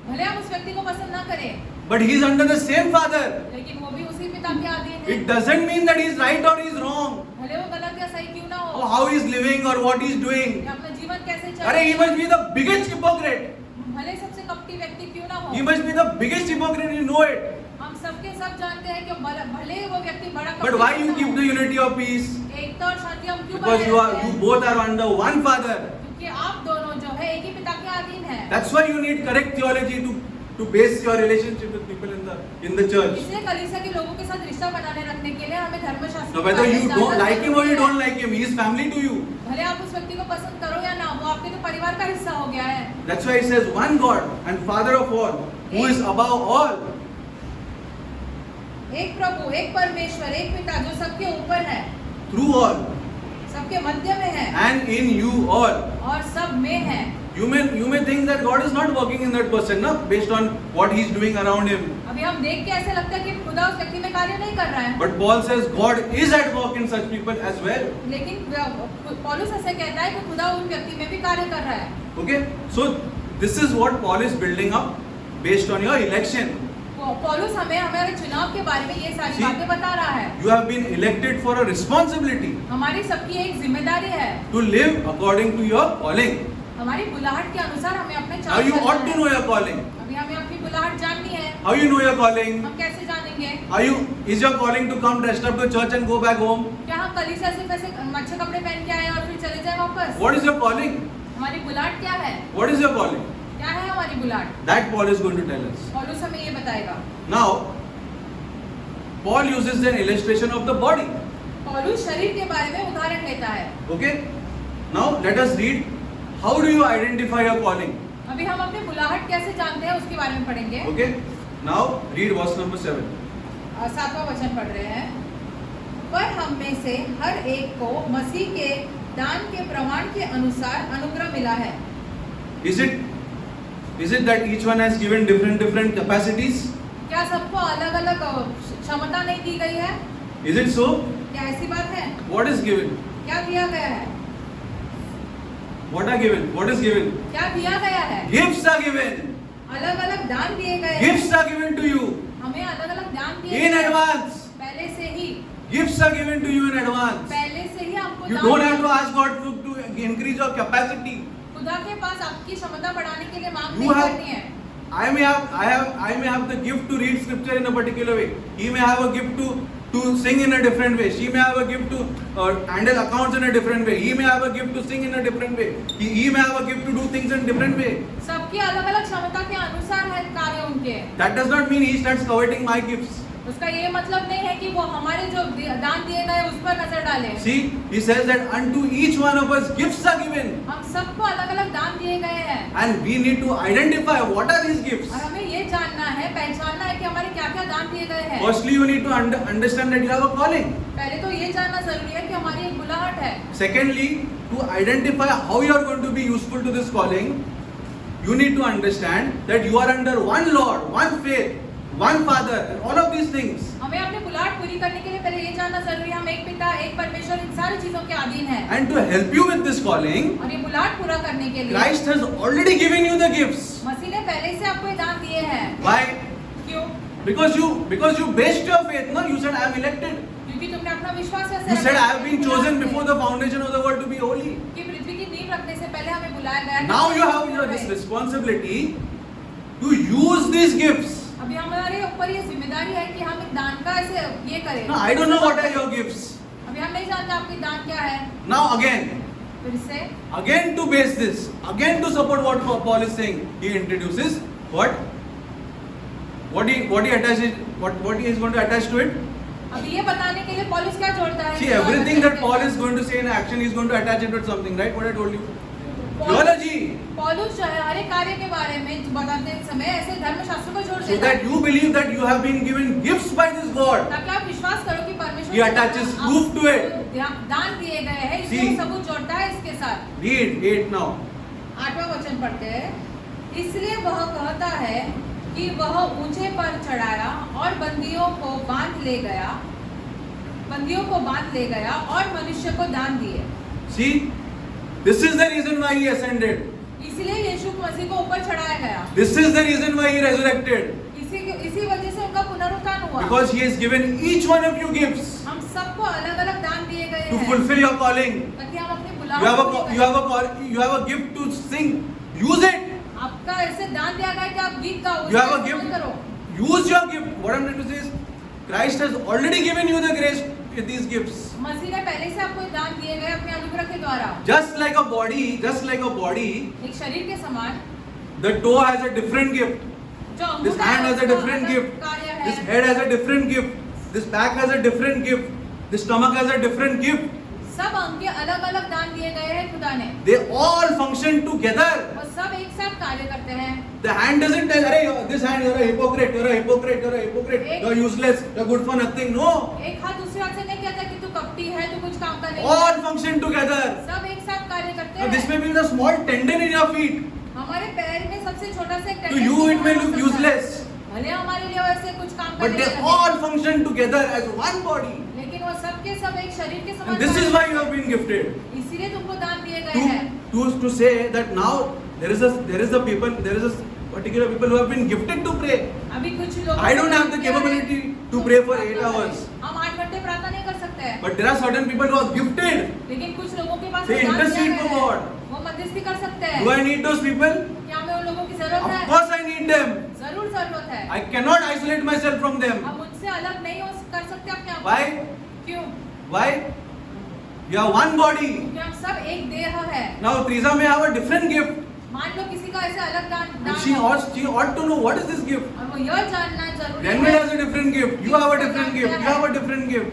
भले हम उस व्यक्ति को पसंद ना करें, but he is under the same Father. लेकिन वो भी उसी पिता के अधीन है। It doesn't mean that he is right or he is wrong, भले वो गलत या सही क्यों ना or हो, how he is living or what he is doing. कि अपना जीवन कैसे चल He must be the biggest hypocrite. भले सबसे कपटी व्यक्ति क्यों ना हो, He must be the biggest hypocrite, you know it. हम सबके सब जानते हैं कि भले वो व्यक्ति बड़ा But कपटी why क्यों you ना keep हो, the unity of peace? एकता और शांति हम क्यों Because बनाए you रखते हैं? both are under one Father. क्योंकि आप दोनों जो है एक ही पिता के अधीन हैं। That's why you need correct theology to base your relationship with people in the church. इसलिए कलीसिया के लोगों के साथ रिश्ता बनाने रखने के लिए हमें धर्मशास्त्र So whether you don't like him or you don't like him, he is family to you. भले आप उस व्यक्ति को पसंद करो या ना, वो आपके तो परिवार का हिस्सा हो गया है। That's why he says one God and Father of all, who is above all. एक प्रभु, एक परमेश्वर, एक पिता जो सबके ऊपर है, Through all सबके मध्य में है and in you all. और सब में है। You may think that God is not working in that person, no? Based on what he's doing around him. अभी हम देख के ऐसे लगता है कि खुदा उस व्यक्ति में कार्य नहीं कर रहा है, But Paul says God is at work in such people as well. लेकिन पौलुस ऐसे कहता है कि खुदा उन व्यक्ति में भी कार्य कर रहा है। Okay? So this is what Paul is building up based on your election. पौलुस हमें हमारे चुनाव के बारे में ये सारी See, बातें बता रहा है। You have been elected for a responsibility हमारी सबकी एक जिम्मेदारी है, to live according to your calling. हमारी बुलाहट के अनुसार हमें अपने Now चाल you चलना ought to है। know your calling. अभी हमें अपनी बुलाहट जाननी है। How you know your calling? हम कैसे जानेंगे? Is your calling to come dressed up to church and go back home? क्या हम कलीसिया सिर्फ ऐसे अच्छे कपड़े पहन के आए और फिर चले जाए वापस? What is your calling? हमारी बुलाहट क्या है? What is your calling? क्या है हमारी बुलाहट? That Paul is going to tell us. पौलुस हमें ये बताएगा। Now, Paul uses an illustration of the body. पौलुस शरीर के बारे में उदाहरण लेता है। Okay? Now let us read. How do you identify your calling? अभी हम अपनी बुलाहट कैसे जानते हैं उसके बारे में पढ़ेंगे। Okay? Now read verse number 7. 7वां वचन पढ़ रहे हैं। पर हम में से हर एक को मसीह के दान के प्रमाण के अनुसार अनुग्रह मिला है। Is it that each one has given different capacities? क्या सबको अलग अलग क्षमता नहीं दी गई है? Is it so? क्या ऐसी बात है? What is given? क्या दिया गया है? What are given? What is given? क्या दिया गया है? Gifts are given. अलग अलग दान दिए गए हैं। Gifts are given to you हमें अलग अलग दान दिए in गए हैं। advance. पहले से ही Gifts are given to you in advance. पहले से ही आपको You दान don't have दिए- to ask God to increase your capacity. खुदा के पास आपकी क्षमता बढ़ाने के लिए मांग You नहीं have- करनी है। I may have the gift to read scripture in a particular way. He may have a gift to sing in a different way. She may have a gift to handle accounts in a different way. He may have a gift to sing in a different way. He may have a gift to do things in different way. सबकी अलग अलग क्षमता के अनुसार है कार्य उनके। That does not mean he starts coveting my gifts. उसका ये मतलब नहीं है कि वो हमारे जो दान दिए गए उस पर नजर डाले। See, he says that unto each one of us gifts are given, हम सबको अलग अलग दान दिए गए हैं and we need to identify what are these gifts. और हमें ये जानना है, पहचानना है कि हमारे क्या क्या दान दिए गए हैं। Firstly, you need to understand that you have a calling. पहले तो ये जानना जरूरी है कि हमारी एक बुलाहट है। Secondly, to identify how you are going to be useful to this calling, you need to understand that you are under one Lord, one faith, one Father, and all of these things. हमें अपनी बुलाहट पूरी करने के लिए पहले ये जानना जरूरी है हम एक पिता, एक परमेश्वर, इन सारी चीजों के अधीन हैं। And to help you with this calling, और ये बुलाहट पूरा करने के लिए Christ has already given you the gifts. मसीह ने पहले से आपको ये दान दिए हैं। Why? क्यों? Because you based your faith. No, you said I am elected. क्योंकि तुमने अपना विश्वास वैसे You said रखा I have been chosen before the foundation of the world to be holy. कि पृथ्वी की नींव रखने से पहले हमें बुलाया गया। Now you have this responsibility to use these gifts. अभी हमारे ऊपर ये जिम्मेदारी है कि हम एक दान का ऐसे ये करें। No, I don't know what are your gifts. अभी हम नहीं जानते आपकी दान क्या है। Now again, फिर से to base this, again to support what Paul is saying, he introduces what he attaches, what he is going to attach to it. अभी ये बताने के लिए पौलुस क्या जोड़ता है? See, everything that Paul is going to say in action, he is going to attach it with something, right? What I told you. Theology. पौलुस जो है हर एक कार्य के बारे में बताते समय ऐसे धर्मशास्त्र को जोड़ So देता that है you believe that you have been given gifts by this God. ताकि आप विश्वास करो कि परमेश्वर He attaches proof to it. दान दिए गए हैं, इसलिए See. वो सबूत जोड़ता है इसके साथ। Read 8 now. 8वां वचन पढ़ते हैं। इसलिए वह कहता है कि वह ऊंचे पर चढ़ाया और बंदियों को बांध ले गया और मनुष्य को दान दिए। See, this is the reason why he ascended. इसलिए यीशु मसीह को ऊपर चढ़ाया गया। This is the reason why he resurrected. इसी वजह से उनका पुनरुत्थान हुआ। Because he has given each one of you gifts हम सबको अलग-अलग दान दिए गए to हैं fulfill your calling. ताकि हम अपनी You बुलाहट have पूरी you have a gift to sing. Use it. करें। आपका ऐसे दान दिया गया है कि आप गीत गाओ, You have a उसका gift. इस्तेमाल करो। Use your gift. What I'm trying to say is, Christ has already given you the grace with these gifts. मसीह ने पहले से आपको दान दिए गए अपने अनुग्रह के द्वारा। Just like a body, एक शरीर के समान the toe has a different gift. जो This अंगूठा hand है, has a उसका different अलग gift. कार्य है। This head has a different gift. This back has a different gift. This stomach has a different gift. सब अंग के अलग-अलग दान दिए गए हैं खुदा ने। They all function together. और सब एक साथ कार्य करते हैं। The hand doesn't tell, "Hey, this hand, you're a hypocrite, you're a hypocrite, you're a hypocrite, you're useless, you're good for nothing." No. एक हाथ दूसरे हाथ से नहीं कहता कि तू कपटी है, तू कुछ काम का नहीं All है। function together. सब एक साथ कार्य करते Now, this हैं। may be the small tendon in your feet. हमारे पैर में सबसे छोटा सा एक To tendon you, it may हो look सकता है। useless. भले हमारे लिए वैसे कुछ काम But करने they लगे, all function together as one body. लेकिन वो सब के सब एक शरीर के समान And this is कार्य why you करते have been gifted. हैं। इसीलिए तुमको दान दिए गए हैं। To say that now there is a particular people who have been gifted to pray. अभी कुछ लोग I don't have the capability to pray for 8 hours. हम 8 घंटे प्रार्थना नहीं कर सकते हैं। But there are certain people who are gifted. लेकिन कुछ लोगों के पास They वो दान दिया intercede गया for है। God. वो मध्यस्थी कर सकते हैं। Do I need those people? क्या हमें उन लोगों की जरूरत Of है? course I need them. जरूर जरूरत है। I cannot isolate myself from them. हम उनसे अलग नहीं कर सकते अपने आप को। Why? क्यों? Why? You are one body. क्योंकि हम सब एक देह है। Now Teresa may have a different gift. मान लो किसी का ऐसे अलग And दान she हो, ought to know what is this gift. और वो यह जानना जरूरी Renwick है। has a different gift. You have a different gift. You have a different gift.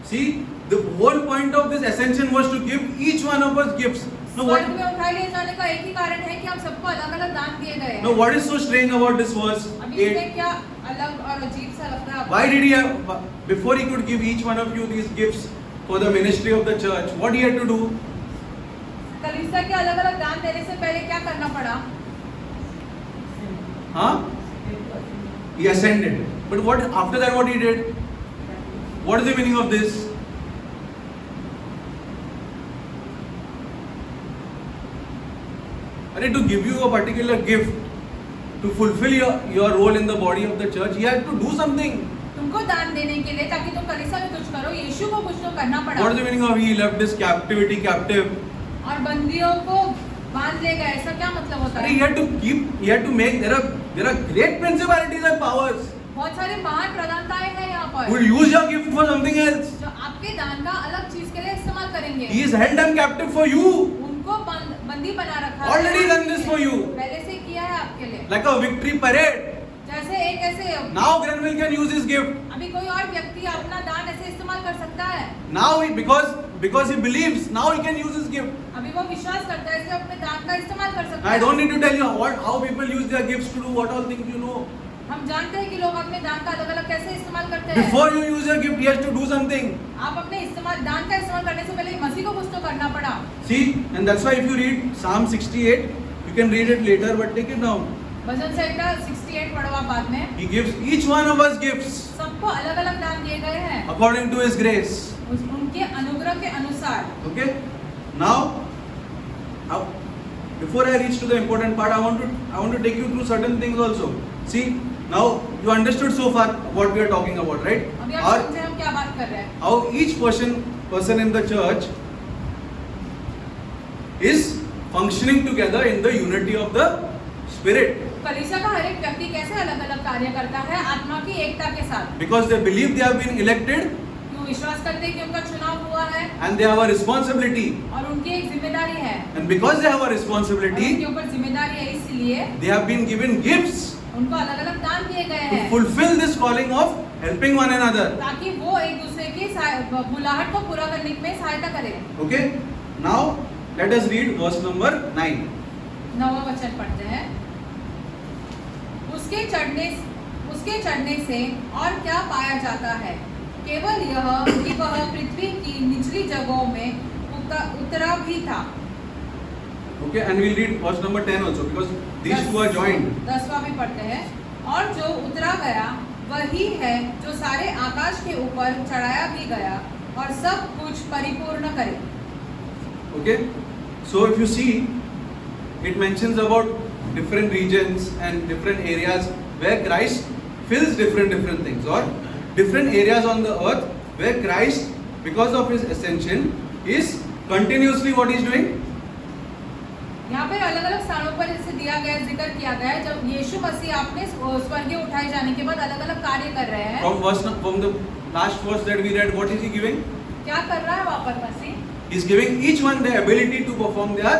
See, the whole point of this ascension was to give each one of us gifts. Now स्वर्ग what? में उठाए ले जाने का एक ही कारण है कि हम सबको अलग अलग दान दिए गए हैं। Now what is so strange about this verse अभी 8? इसमें क्या अलग और अजीब सा लगता है आपको? Why did he have, before he could give each one of you these gifts for the ministry of the church, what he had to do? कलीसिया के अलग अलग दान देने से पहले क्या करना पड़ा? Huh? He ascended. But what after that what he did? What is the meaning of this? To give you a particular gift, to fulfill your role in the body of the church, he had to do something. तुमको दान देने के लिए ताकि तुम कलीसिया में कुछ करो, यीशु को कुछ तो करना पड़ा। What is the meaning of he left his captivity captive? और बंदियों को बांध ले गए, ऐसा क्या मतलब होता He है? had to make, there are great principalities and powers बहुत सारे महान प्रधानताएं हैं यहाँ who पर will use your gift for something else. जो आपके दान का अलग चीज के लिए इस्तेमाल करेंगे। He is held them captive for you. उनको बंदी बना रखा है। Already done this for you. पहले से किया है आपके लिए। Like a victory parade. जैसे एक ऐसे Now Granville can use his gift. अभी कोई और व्यक्ति अपना दान ऐसे इस्तेमाल कर सकता है। Now because he believes, now he can use his gift. अभी वो विश्वास करता है इसलिए अपने दान का इस्तेमाल कर सकता है। I don't need to tell you how people use their gifts to do what all things you know. हम जानते हैं कि लोग अपने दान का अलग अलग कैसे इस्तेमाल करते हैं। Before you use your gift, he has to do something. आप अपने दान का इस्तेमाल करने से पहले मसीह को कुछ तो करना पड़ा। See, and that's why if you read Psalm 68, you can read it later, but take it down. भजन संहिता 68 पढ़ो आप बाद में। He gives each one of us gifts सबको अलग अलग दान दिए गए हैं according to his grace. उनके अनुग्रह के अनुसार। Okay? Now, before I reach to the important part, I want to take you through certain things also. See, now you understood so far what we are talking about, right? अभी आप समझे हम क्या बात कर रहे हैं। How each person in the church is functioning together in the unity of the Spirit. कलीसिया का हर एक व्यक्ति कैसे अलग अलग कार्य करता है आत्मा की एकता के साथ। Because they believe they have been elected क्यों विश्वास करते हैं कि उनका चुनाव हुआ है and they have a responsibility. और उनकी एक जिम्मेदारी है। And because they have a और responsibility, उनके ऊपर जिम्मेदारी है इसलिए they have been given gifts उनको अलग अलग दान दिए गए to हैं fulfill this calling of helping one another. ताकि वो एक दूसरे की बुलाहट को पूरा करने में सहायता करें। Okay? Now let us read verse number 9. 9वां वचन पढ़ते हैं। उसके चढ़ने से और क्या पाया जाता है, केवल यह कि वह पृथ्वी की निचली जगहों में उतरा भी था। Okay, and we'll read verse number 10 also because these two are joined. 10वां भी पढ़ते हैं। और जो उतरा गया वही है जो सारे आकाश के ऊपर चढ़ाया भी गया और सब कुछ परिपूर्ण करे। Okay? So if you see, it mentions about different regions and different areas where Christ fills different things, or different areas on the earth where Christ, because of his ascension, is continuously what he's doing? यहाँ पे अलग अलग स्थानों पर जैसे दिया गया जिक्र किया गया है जब यीशु मसीह अपने स्वर्गीय उठाए जाने के बाद अलग अलग कार्य कर रहे हैं। From the last verse that we read, what is he giving? क्या कर रहा है वहाँ पर मसीह? He's giving each one the ability to perform their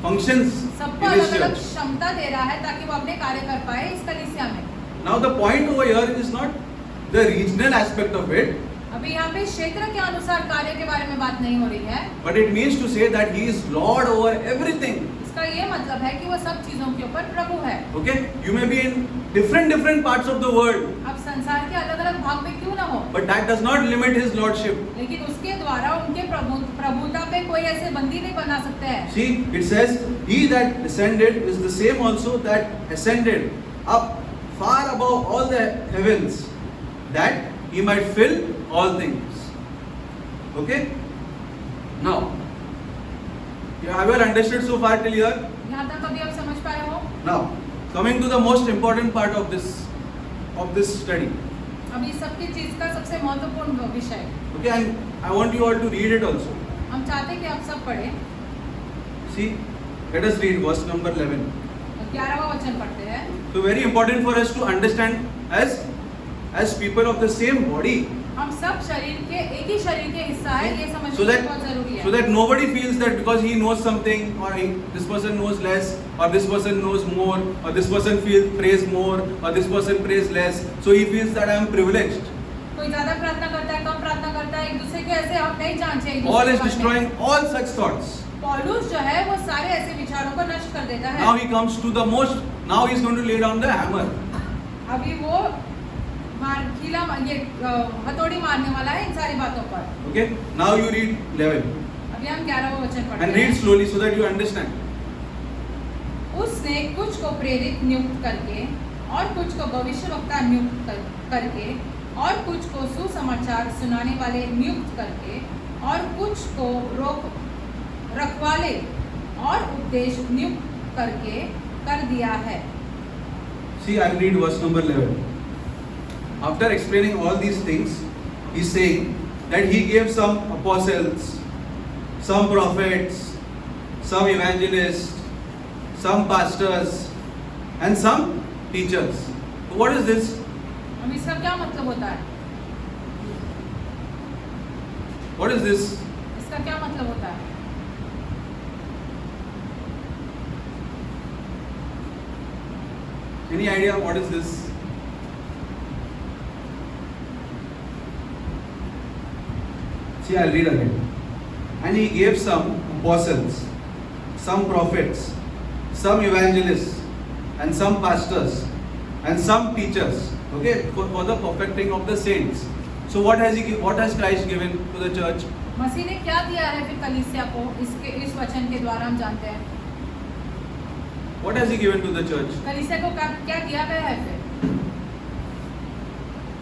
functions सबको in his अलग अलग church. क्षमता दे रहा है ताकि वो अपने कार्य कर पाए इस कलीसिया में। Now the point over here is not the regional aspect of it, अभी यहाँ पे क्षेत्र के अनुसार कार्य के बारे में बात नहीं हो रही है, but it means to say that he is Lord over everything. इसका ये मतलब है कि वो सब चीजों के ऊपर प्रभु है। Okay? You may be in different parts of the world, अब संसार के अलग अलग भाग में क्यों ना हो, but that does not limit his lordship. लेकिन उसके द्वारा उनके प्रभुता पे कोई ऐसे बंदी नहीं बना सकते हैं। See, it says, he that descended is the same also that ascended up far above all the heavens, that he might fill all things. Okay? Now, have you understood so far till here? यहाँ तक अभी आप समझ पाए हो? Now, coming to the most important part of this study. अभी सबकी चीज का सबसे महत्वपूर्ण विषय, Okay, and I want you all to read it also. हम चाहते हैं कि आप सब पढ़ें। See, let us read verse number 11. 11वां वचन पढ़ते हैं। So very important for us to understand as people of the same body, हम सब शरीर के एक ही शरीर के हिस्सा है, ये समझना so बहुत जरूरी है। that nobody feels that because he knows something or this person knows less or this person knows more or this person prays more or this person prays less, so he feels that I am privileged. कोई ज्यादा प्रार्थना करता है, कम प्रार्थना करता है, एक दूसरे को ऐसे हम नहीं जानते हैं। Paul is destroying all such thoughts. पौलुस जो है वो सारे ऐसे विचारों को नष्ट कर देता है। Now he comes to the most. Now he is going to lay down the hammer. अभी वो हथौड़ी मारने वाला है इन सारी बातों पर। Okay. Now you read 11 अभी हम 11वां वचन पढ़ते and read हैं। slowly so that you understand. उसने कुछ को प्रेरित नियुक्त करके और कुछ को भविष्यवक्ता नियुक्त करके और कुछ को सुसमाचार सुनाने वाले नियुक्त करके और कुछ को रखवाले और उपदेश नियुक्त करके कर दिया है। See, I'll read verse number 11. After explaining all these things, he's saying that he gave some apostles, some prophets, some evangelists, some pastors, and some teachers. So what is this? अब इसका क्या मतलब होता है? What is this? इसका क्या मतलब होता है? Any idea what is this? See, I'll read again. And he gave some apostles, some prophets, some evangelists, and some pastors, and some teachers. Okay, for the perfecting of the saints. So what has Christ given to the church? मसीह ने क्या दिया है फिर कलीसिया को? इस वचन के द्वारा हम जानते हैं What has he given to the church? कलीसिया को क्या दिया गया है फिर?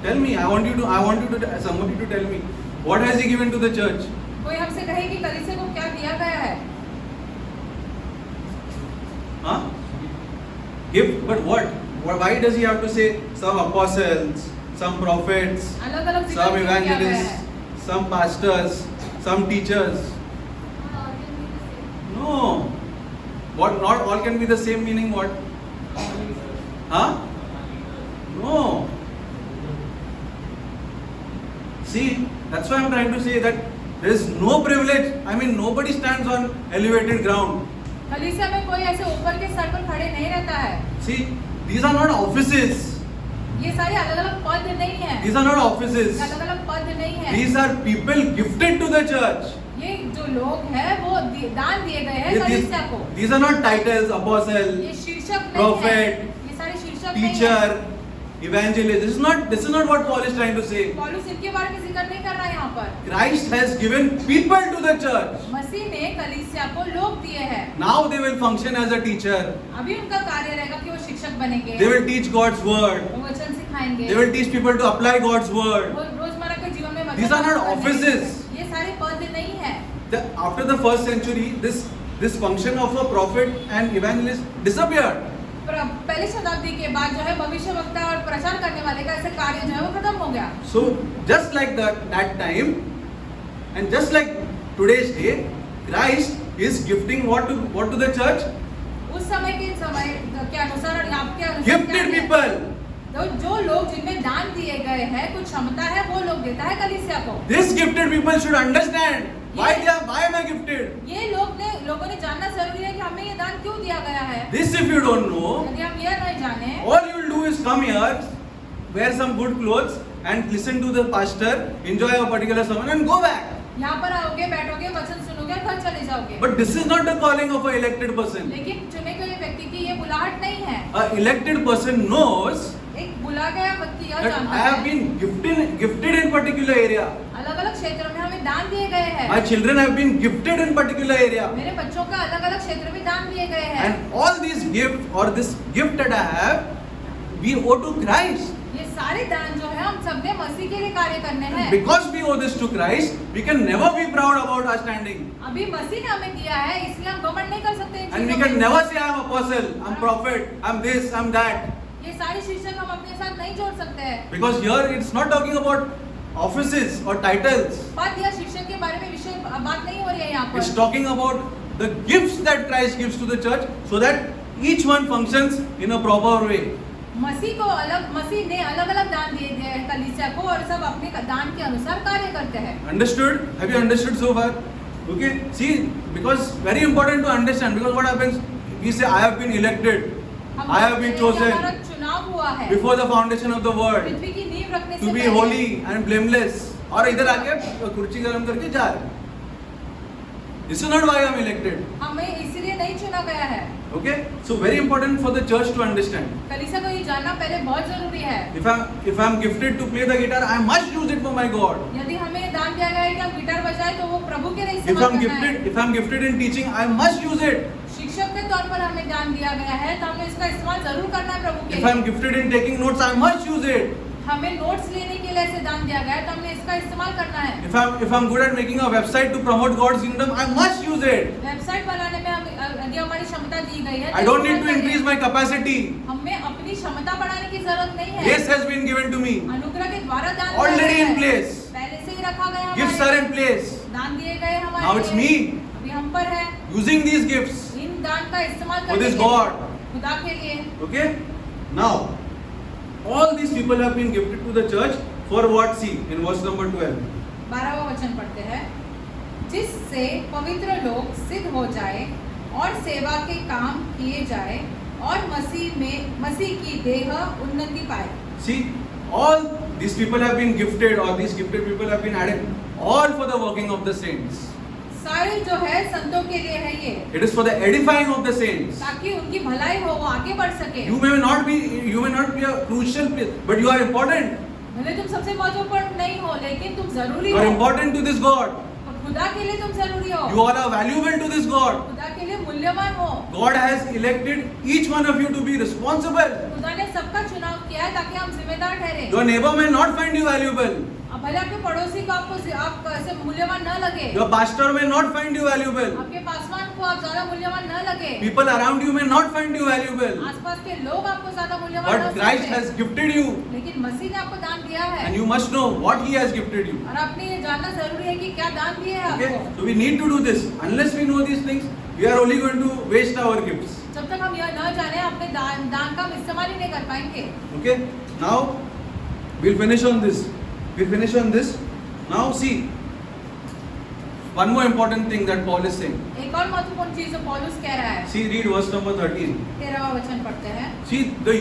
Tell me. I want you to somebody to tell me. What has he given to the church? कोई हमसे कहे कि कलीसिया को क्या दिया गया है? Huh? Gift, but what? Why does he have to say some apostles, some prophets, अलग-अलग some जिक्र किया गया है। evangelists, some pastors, some teachers? No. What? Not all can be the same meaning. What? Huh? No. See, that's why I'm trying to say that there is no privilege. I mean, nobody stands on elevated ground. कलीसिया में कोई ऐसे ऊपर के sir पर खड़े नहीं रहता है। See, these are not offices. ये सारे अलग-अलग पद नहीं है। These are not offices. अलग-अलग पद नहीं है। These are people gifted to the church. ये जो लोग हैं वो दान दिए गए हैं कलीसिया को। These are not titles, apostle, ये शीर्षक नहीं है। prophet, ये सारे शीर्षक नहीं है। teacher, evangelist. This is not what Paul is trying to say. पौलुस इनके बारे में जिक्र नहीं कर रहा है यहाँ पर। Christ has given people to the church. मसीह ने कलीसिया को लोग दिए हैं। Now they will function as a teacher. अभी उनका कार्य रहेगा कि वो शिक्षक बनेंगे। They will teach God's word. वो वचन सिखाएंगे। They will teach people to apply God's word. वो रोजमर्रा के जीवन में वचन These are not लागू करने offices. के लिए। ये सारे पद नहीं है। After the first century, this function of a prophet and evangelist disappeared. पहली शताब्दी के बाद जो है भविष्यवक्ता और प्रचार करने वाले का ऐसे कार्य जो है वो खत्म हो गया। So just like that time, and just like today's day, Christ is gifting what to the church? उस समय के अनुसार और आपके अनुसार Gifted people. तो जो लोग जिनमें दान दिए गए हैं कुछ क्षमता है वो लोग देता है कलीसिया को। These gifted people should understand why am I gifted? ये लोगों ने जानना जरूरी है कि हमें ये दान क्यों दिया गया है। This if you don't know, यदि हम यह नहीं जाने, all you will do is come here, wear some good clothes, and listen to the pastor, enjoy a particular sermon, and go back. यहाँ पर आओगे, बैठोगे, वचन सुनोगे, घर चले जाओगे। But this is not the calling of an elected person. लेकिन चुने गए व्यक्ति की ये बुलाहट नहीं है। An elected person knows एक बुला गया व्यक्ति यह that जानता I have है been gifted in particular area. अलग-अलग क्षेत्रों में हमें दान दिए गए हैं। My children have been gifted in particular area. मेरे बच्चों का अलग-अलग क्षेत्र में दान दिए गए हैं। And all these gifts or this gift that I have, we owe to Christ. ये सारे दान जो है हम सबने मसीह के लिए कार्य करने हैं। Because we owe this to Christ, we can never be proud about our standing. अभी मसीह ने हमें दिया है इसलिए हम घमंड नहीं कर सकते इन And we चीजों can में। never say I am apostle, I am prophet, I am this, I am that. ये सारे शीर्षक हम अपने साथ नहीं जोड़ सकते हैं। Because here it's not talking about offices or titles. पद या शिक्षक के बारे में विषय बात नहीं हो रही है यहाँ It's पर। talking about the gifts that Christ gives to the church so that each one functions in a proper way. मसीह ने अलग-अलग दान दिए हैं कलीसिया को और सब अपने दान के अनुसार कार्य करते हैं। Understood? Have you understood so far? Okay. See, because very important to understand. Because what happens? We say, I have been elected. I have been chosen हमारा चुनाव हुआ है before the foundation of the world पृथ्वी की नींव रखने से to be पहले। holy and blameless. और इधर आके कुर्सी गरम करके जा रहे। This is not why I am elected. हमें इसलिए नहीं चुना गया है। Okay? So very important for the church to understand. कलीसिया को ये जानना पहले बहुत जरूरी है। If I am gifted to play the guitar, I must use it for my God. यदि हमें दान दिया गया है कि हम गिटार बजाएं तो वो प्रभु के लिए इस्तेमाल करना है। If I am gifted in teaching, I must use it. शिक्षक के तौर पर हमें दान दिया गया है तो हमें इसका इस्तेमाल जरूर करना है प्रभु के If I am लिए। gifted in taking notes, I must use it. हमें नोट्स लेने के लिए ऐसे दान दिया गया है तो हमें इसका इस्तेमाल करना है। If I'm good at making a website to promote God's kingdom, I must use it. Website बनाने में यदि हमारी क्षमता दी गई है I don't need to increase my capacity. हमें अपनी क्षमता बढ़ाने की जरूरत नहीं है। Grace has been given to me. अनुग्रह के द्वारा दान Already दिया in गया है। place. पहले से ही रखा गया है Gifts are in place. दान दिए गए हमारे Now it's लिए। me. अभी हम पर है Using these gifts. इन दान का इस्तेमाल For करने this के लिए, God. खुदा के लिए। Okay? Now, all these people have been gifted to the church for what? See, in verse number 12. 12वां वचन पढ़ते हैं, जिससे पवित्र लोग सिद्ध हो जाए और सेवा के काम किए जाए और मसीह की देह उन्नति पाए। See, all these people have been gifted, or these gifted people have been added. all for the working of the saints. सारे जो है संतों के लिए है ये, It is for the edifying of the saints. ताकि उनकी भलाई हो, वो आगे बढ़ सके। You may not be a crucial, but you are important. भले तुम सबसे महत्वपूर्ण नहीं हो, लेकिन तुम जरूरी You हो। are important to this God. खुदा के लिए तुम जरूरी हो। You all are valuable to this God. खुदा के लिए मूल्यवान हो। God has elected each one of you to be responsible. खुदा ने सबका चुनाव किया है ताकि हम जिम्मेदार ठहरे। Your neighbor may not find you valuable. अब भले आपके पड़ोसी को आप ऐसे मूल्यवान न लगे, Your pastor may not find you valuable. आपके पासवान को आप ज्यादा मूल्यवान न लगे, People around you may not find you valuable. आसपास के लोग आपको ज्यादा मूल्यवान But न Christ समझे। has gifted you, लेकिन मसीह ने आपको दान दिया है, and you must know what He has gifted you. और आपने ये जानना जरूरी है कि क्या दान दिए है Okay? आपको। So we need to do this. Unless we know these things, we are only going to waste our gifts. जब तक हम यह न जाने, अपने दान का हम इस्तेमाल ही नहीं कर पाएंगे। Okay? Now we'll finish on this. Now see, one more important thing that Paul is saying. एक और महत्वपूर्ण चीज जो पौलुस कह रहा है, See, read verse number 13. 13वां वचन पढ़ते हैं। See, the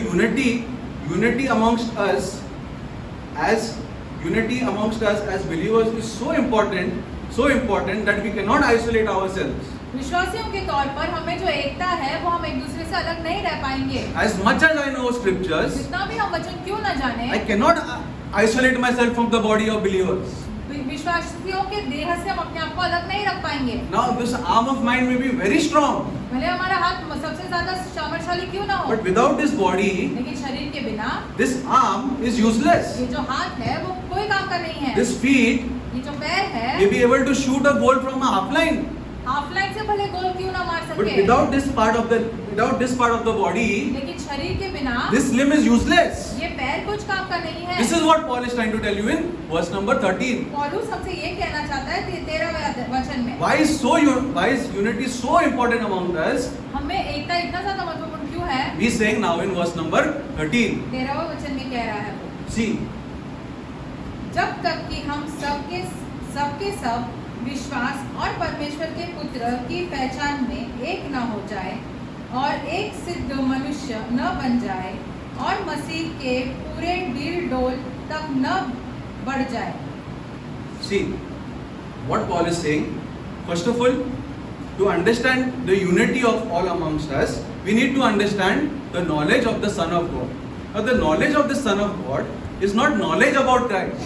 unity amongst us as believers is so important that we cannot isolate ourselves. विश्वासियों के तौर पर हमें जो एकता है, वो हम एक दूसरे से अलग नहीं रह पाएंगे। As much as I know scriptures, जितना भी हम वचन क्यों न जाने, I cannot isolate myself from the body of believers. विश्वासियों के देह से हम अपने आप को अलग नहीं रख पाएंगे। Now this arm of mine may be very strong, भले हमारा हाथ सबसे ज्यादा सामर्थ्यशाली क्यों ना हो, but without this body, लेकिन शरीर के बिना this arm is useless. ये जो हाथ है वो कोई काम का नहीं है। This feet ये जो पैर है, may be able to shoot a goal from a half line, half line से भले गोल क्यों ना मार but सके, without this part of the body, लेकिन शरीर के बिना this limb is useless. ये पैर कुछ काम का नहीं है। This is what Paul is trying to tell you in verse number 13. पौलुस हमसे ये कहना चाहता है 13वें वचन में, Why is unity so important among us? हमें एकता इतना ज्यादा महत्वपूर्ण क्यों है? He is saying now in verse number 13. 13वें वचन में कह रहा है वो, See, जब तक कि हम सबके सब विश्वास और परमेश्वर के पुत्र की पहचान में एक न हो जाए और एक सिद्ध मनुष्य न बन जाए और मसीह के पूरे डील डोल तक न बढ़ जाए। see, what Paul is saying, first of all, to understand the unity of all amongst us, we need to understand the knowledge of the Son of God. Now the knowledge of the Son of God is not knowledge about Christ.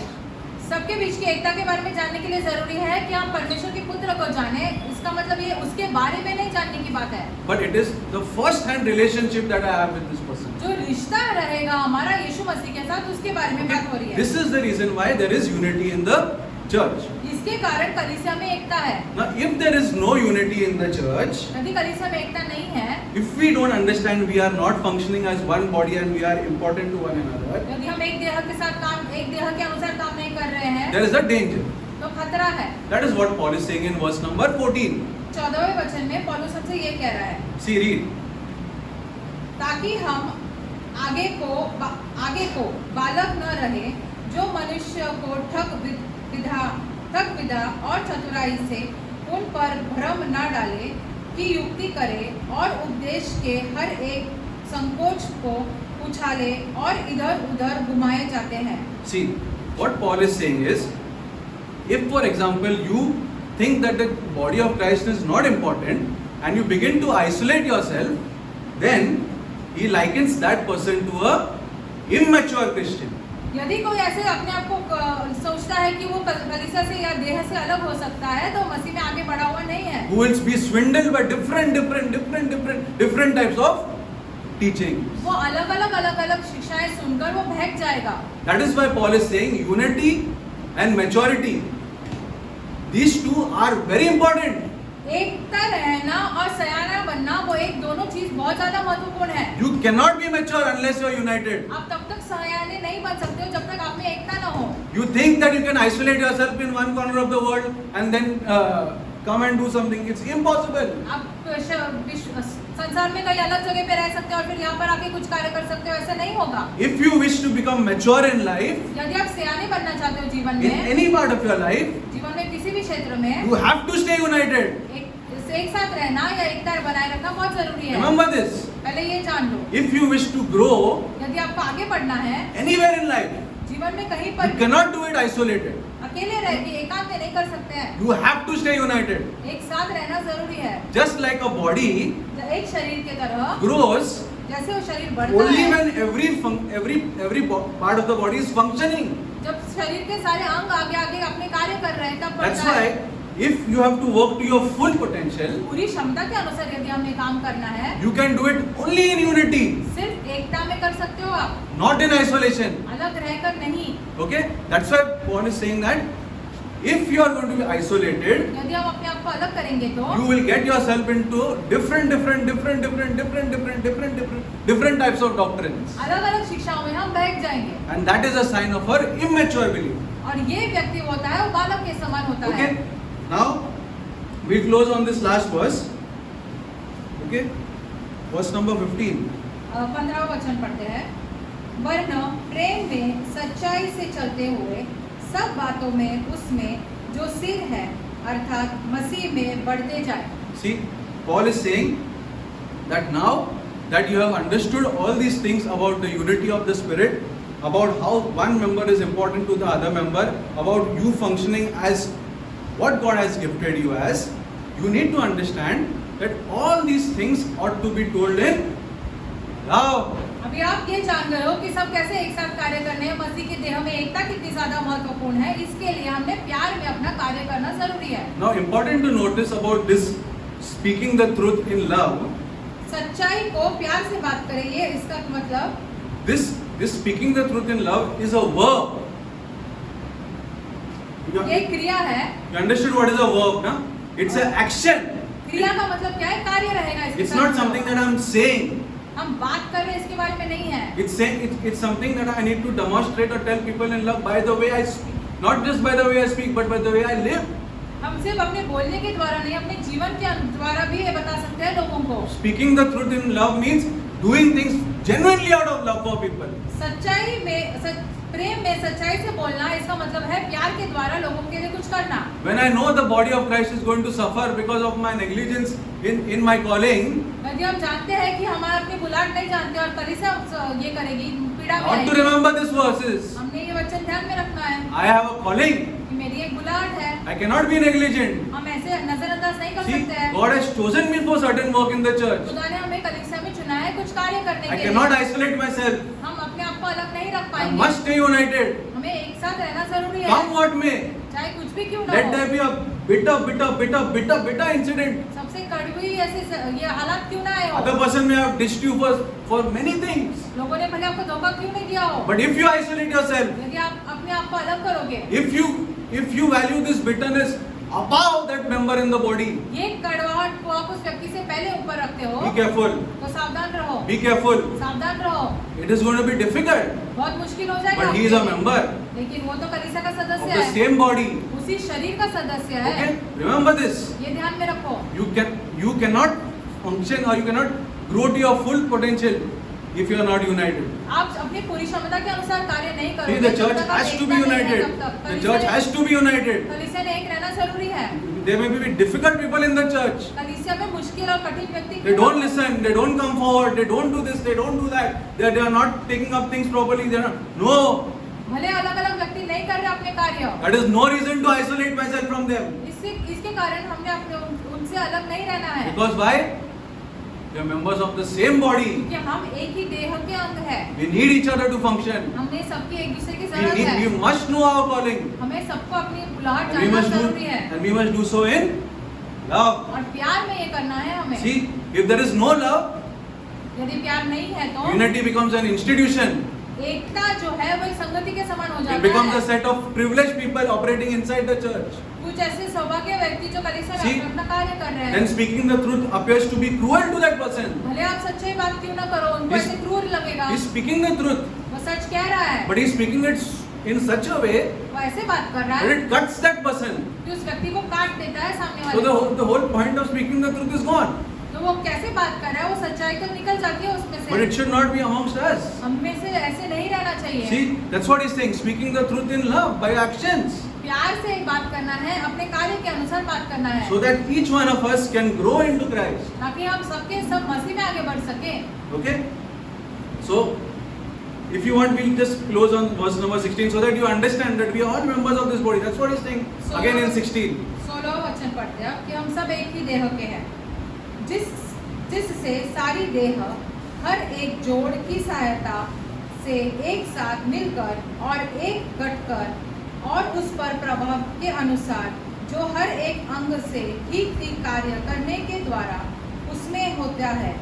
सबके बीच की एकता के बारे में जानने के लिए जरूरी है कि हम परमेश्वर के पुत्र को जाने। इसका मतलब ये उसके बारे में नहीं जानने की बात है, But it is the first hand relationship that I have with this person. जो रिश्ता रहेगा हमारा यीशु मसीह के साथ, उसके बारे में बात हो रही है। This is the reason why there is unity in the church. इसके कारण कलीसिया में एकता है। Now, if there is no unity in the church, यदि कलीसिया में एकता नहीं है, if we don't understand we are not functioning as one body and we are important to one another, यदि हम एक देह के साथ एक देह के अनुसार काम नहीं कर रहे हैं, there is a danger. तो खतरा है। That is what Paul is saying in verse number 14. 14वें वचन में पौलुस हमसे ये कह रहा है, See, read. ताकि हम आगे को बालक न रहे, जो मनुष्य को ठग विधा और चतुराई से उन पर भ्रम न डाले कि युक्ति करे और उपदेश के हर एक संकोच को उछाले और इधर-उधर घुमाए जाते हैं। See, what Paul is saying is, if for example you think that the body of Christ is not important and you begin to isolate yourself, then he likens that person to a immature Christian. यदि कोई ऐसे अपने आप को सोचता है कि वो कलीसिया से या देह से अलग हो सकता है, तो मसीह में आगे बढ़ा हुआ नहीं है। Who will be swindled by different types of teaching. वो अलग-अलग शिक्षाएं सुनकर वो बहक जाएगा। That is why Paul is saying unity and maturity. These two are very important. एकता रहना और सयाना बनना, वो दोनों चीज बहुत ज्यादा महत्वपूर्ण है। You cannot be mature unless you are united. आप तब तक सयाने नहीं बन सकते हो जब तक आप में एकता न हो। You think that you can isolate yourself in one corner of the world and then come and do something. It's impossible. आप संसार में कहीं अलग जगह पे रह सकते हो और फिर यहाँ पर आके कुछ कार्य कर सकते हो, ऐसा नहीं होगा। If you wish to become mature in life, यदि आप सयाने बनना चाहते हो जीवन in में, any part of your life, जीवन में किसी भी क्षेत्र में, you have to stay united. एक साथ रहना या एकता बनाए रखना बहुत जरूरी है। Remember this. पहले ये जान लो, If you wish to grow यदि आपको आगे बढ़ना है anywhere in life, जीवन में कहीं you पर, cannot do it isolated. अकेले रह के एकांत में नहीं कर सकते हैं। You have to stay united. एक साथ रहना जरूरी है। Just like a body एक शरीर की तरह grows जैसे वो शरीर बढ़ता only है, when every part of the body is functioning. जब शरीर के सारे अंग आगे आगे अपने कार्य कर रहे हैं तब That's बढ़ता है। why if you have to work to your full potential, पूरी क्षमता के अनुसार यदि हमें काम करना है, you can do it only in unity, सिर्फ एकता में कर सकते हो आप, not in isolation. अलग रहकर नहीं। Okay? That's why Paul is saying that if you are going to be isolated, यदि हम अपने आप को अलग करेंगे तो you will get yourself into different types of doctrines. अलग अलग शिक्षाओं में हम बह जाएंगे, And that is a sign of our immature belief. और ये व्यक्ति होता है वो बालक के समान होता है। Okay? Now, we close on this last verse. Okay? Verse number 15. 15वां वचन पढ़ते हैं। वरन प्रेम में सच्चाई से चलते हुए सब बातों में उसमें जो सिर है अर्थात मसीह में बढ़ते जाए। See, Paul is saying that now that you have understood all these things about the unity of the Spirit, about how one member is important to the other member, about you functioning as what God has gifted you as, you need to understand that all these things ought to be told in love. अभी आप ये जान गए हो कि सब कैसे एक साथ कार्य करने हैं, मसीह की देह में एकता कितनी ज्यादा महत्वपूर्ण है, इसके लिए हमने प्यार में अपना कार्य करना जरूरी है। Now, important to notice about this speaking the truth in love. सच्चाई को प्यार से बात करें, ये इसका मतलब This speaking the truth in love is a verb. ये क्रिया है। You understood what is a verb, na? It's an action. क्रिया का मतलब क्या है? कार्य रहेगा इसके It's साथ। not something that I'm saying. हम बात कर रहे हैं इसके बारे में नहीं है। It's something that I need to demonstrate or tell people in love by the way I speak. Not just by the way I speak, but by the way I live. हम सिर्फ अपने बोलने के द्वारा नहीं, अपने जीवन के द्वारा भी ये बता सकते हैं लोगों को। Speaking the truth in love means doing things genuinely out of love for people. सच्चाई में प्रेम में सच्चाई से बोलना, इसका मतलब है प्यार के द्वारा लोगों के लिए कुछ करना। When I know the body of Christ is going to suffer because of my negligence in my calling, यदि हम जानते हैं कि हमारा अपनी बुलाहट नहीं जानते और कलीसिया ये करेगी, पीड़ा में I want to आएगी, remember these verses. हमने ये वचन ध्यान में रखना है I have a calling. कि मेरी एक बुलाहट है, I cannot be negligent. हम ऐसे नजरअंदाज नहीं कर See, सकते हैं। God has chosen me for certain work in the church. खुदा ने हमें कलीसिया में चुना है कुछ कार्य करने I के cannot लिए। isolate myself. हम अपने आप को अलग नहीं रख I पाएंगे, must stay united. हमें एक साथ रहना जरूरी है, Come what may. चाहे कुछ भी क्यों ना Let हो। there be a bitter incident. सबसे कड़वी ऐसे ये हालात क्यों ना आए हो, Other person may have dished you for many things. लोगों ने भले आपको धोखा क्यों नहीं दिया हो, But if you isolate yourself, यदि आप अपने आप को अलग करोगे, if you value this bitterness above that member in the body, ये कड़वाहट को आप उस व्यक्ति से पहले ऊपर रखते हो, be careful. तो सावधान रहो, Be careful. सावधान रहो। It is going to be difficult. बहुत मुश्किल हो जाएगा But he is a आपके लिए। member लेकिन वो तो कलीसिया का of सदस्य the है, same body. उसी शरीर का सदस्य है। Okay? Remember this. ये ध्यान में रखो। You cannot function or you cannot grow to your full potential if you are not united. आप अपनी पूरी क्षमता के अनुसार कार्य नहीं See, करोगे, the जब church तक आप has to एकता be नहीं है, united. तब तक। The church has to be united. कलीसिया में एक रहना जरूरी है। There may be difficult people in the church. कलीसिया में मुश्किल और कठिन व्यक्ति They don't listen. They don't come forward. They don't do this. They don't do that. They are not taking up things properly. They are not. No. भले अलग अलग व्यक्ति नहीं कर रहे अपने कार्य, That is no reason to isolate myself from them. इसके कारण हमने अपने उनसे अलग नहीं रहना है, Because why? They are members of the same body. क्योंकि हम एक ही देह के अंग है। We need each other to function. हमने सबकी एक दूसरे की जरूरत है। We must know our calling. हमें सबको अपनी बुलाहट And we जानना must do. जरूरी है, And we must do so in love. और प्यार में ये करना है हमें। See, if there is no love, यदि प्यार नहीं है तो unity becomes an institution. एकता जो है वो एक संगति के समान हो It जाता becomes a है। set of privileged people operating inside the church. कुछ ऐसे सौभाग्य व्यक्ति जो कलीसिया See, में अपना कार्य कर रहे Then हैं, speaking the truth appears to be cruel to that person. भले आप सच्चाई बात क्यों ना करो, उनको He's- ऐसे क्रूर लगेगा। He's speaking the truth, वो सच कह रहा है, but he's speaking it in such a way वो ऐसे बात कर रहा that है it cuts that person. कि उस व्यक्ति को काट देता है सामने So वाले को। the whole point of speaking the truth is gone. तो वो कैसे बात कर रहा है, वो सच्चाई तो निकल जाती है उसमें But it से। should not be amongst us. हम में से ऐसे नहीं रहना चाहिए। See, that's what he's saying. Speaking the truth in love by actions, प्यार से बात करना है, अपने कार्य के अनुसार बात करना है, so that each one of us can grow into Christ. ताकि हम सबके सब मसीह में आगे बढ़ सके। Okay? So, if you want, we'll just close on verse number 16 so that you understand that we are all members of this body. That's what he's saying again in 16. 16 वचन पढ़ते हैं कि हम सब एक ही देह के हैं, जिससे सारी देह हर एक जोड़ की सहायता से एक साथ मिलकर और एक गठकर और उस पर प्रभाव के अनुसार जो हर एक अंग से ठीक ठीक कार्य करने के द्वारा उसमें होता है,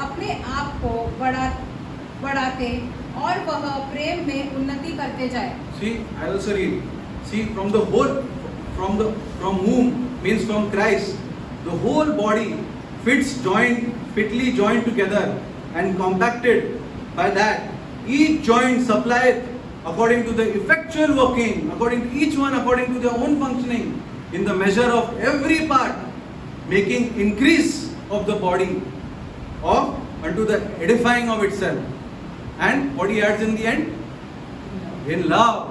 अपने आप को बढ़ाते और वह प्रेम में उन्नति करते जाए. See, I also read. See, from the whole, from whom means from Christ, the whole body fitly joined together and compacted by that each joint supplieth according to the effectual working, according to each one according to their own functioning, in the measure of every part, making increase of the body of unto the edifying of itself. And what he adds in the end? In love.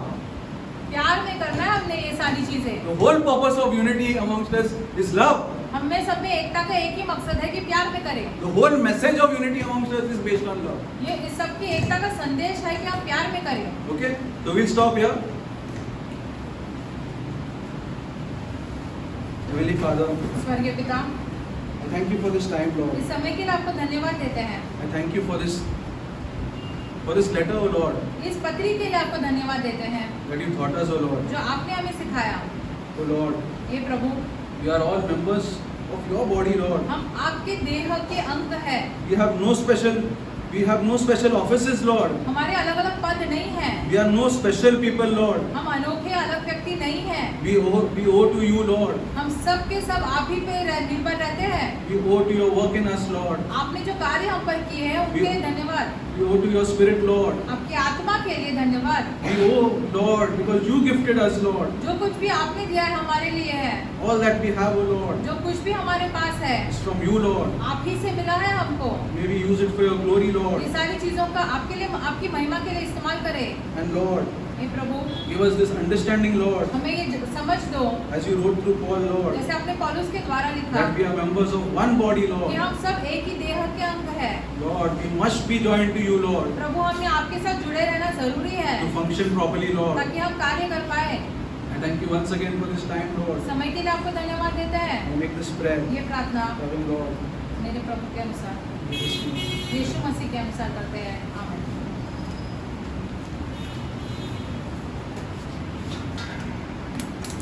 प्यार में करना है हमने ये सारी चीजें. The whole purpose of unity amongst us is love. हम में सब में एकता का एक ही मकसद है कि प्यार में करें. The whole message of unity amongst us is based on love. ये इस सब की एकता का संदेश है कि हम प्यार में करें. Okay? So we'll stop here. Heavenly Father, स्वर्गीय पिता, I thank you for this time, Lord. इस समय के लिए आपको धन्यवाद देते हैं. I thank you for this letter, O Lord, इस पत्री के लिए आपको धन्यवाद देते हैं that you taught us, O Lord. जो आपने हमें सिखाया. O Lord, ये प्रभु, we are all members of your body, Lord. हम आपके देह के अंग हैं. We have no special offices, Lord. हमारे अलग अलग पद नहीं हैं. We are no special people, Lord. हम अनोखे अलग व्यक्ति नहीं हैं. We owe to you, Lord. हम सब के सब आप ही पे निर्भर रहते हैं. We owe to your work in us, Lord. आपने जो कार्य हम पर किए हैं उनके लिए धन्यवाद. We owe to your spirit, Lord. आपकी आत्मा के लिए धन्यवाद. We owe, Lord, because you gifted us, Lord. जो कुछ भी आपने दिया है हमारे लिए है. All that we have, O Lord, जो कुछ भी हमारे पास है is from you, Lord. आप ही से मिला है हमको. May we use it for your glory, Lord. ये सारी चीजों का आपके लिए, आपकी महिमा के लिए इस्तेमाल करें. And Lord, hey Prabhu, give us this understanding, Lord, हमें ये समझ दो, as you wrote through Paul, Lord, जैसे आपने पौलुस के द्वारा लिखा that we are members of one body, कि Lord. हम सब एक ही देह के अंग है. Lord, we must be joined to you, Lord, प्रभु, हमें आपके साथ जुड़े रहना जरूरी है to function properly, Lord. ताकि हम कार्य कर पाए. I thank you once again for this time, Lord. समय के लिए आपको धन्यवाद देते हैं. I make this prayer, ये प्रार्थना loving Lord, मेरे प्रभु के अनुसार, in Jesus' name. यीशु मसीह के अनुसार करते हैं. आमीन.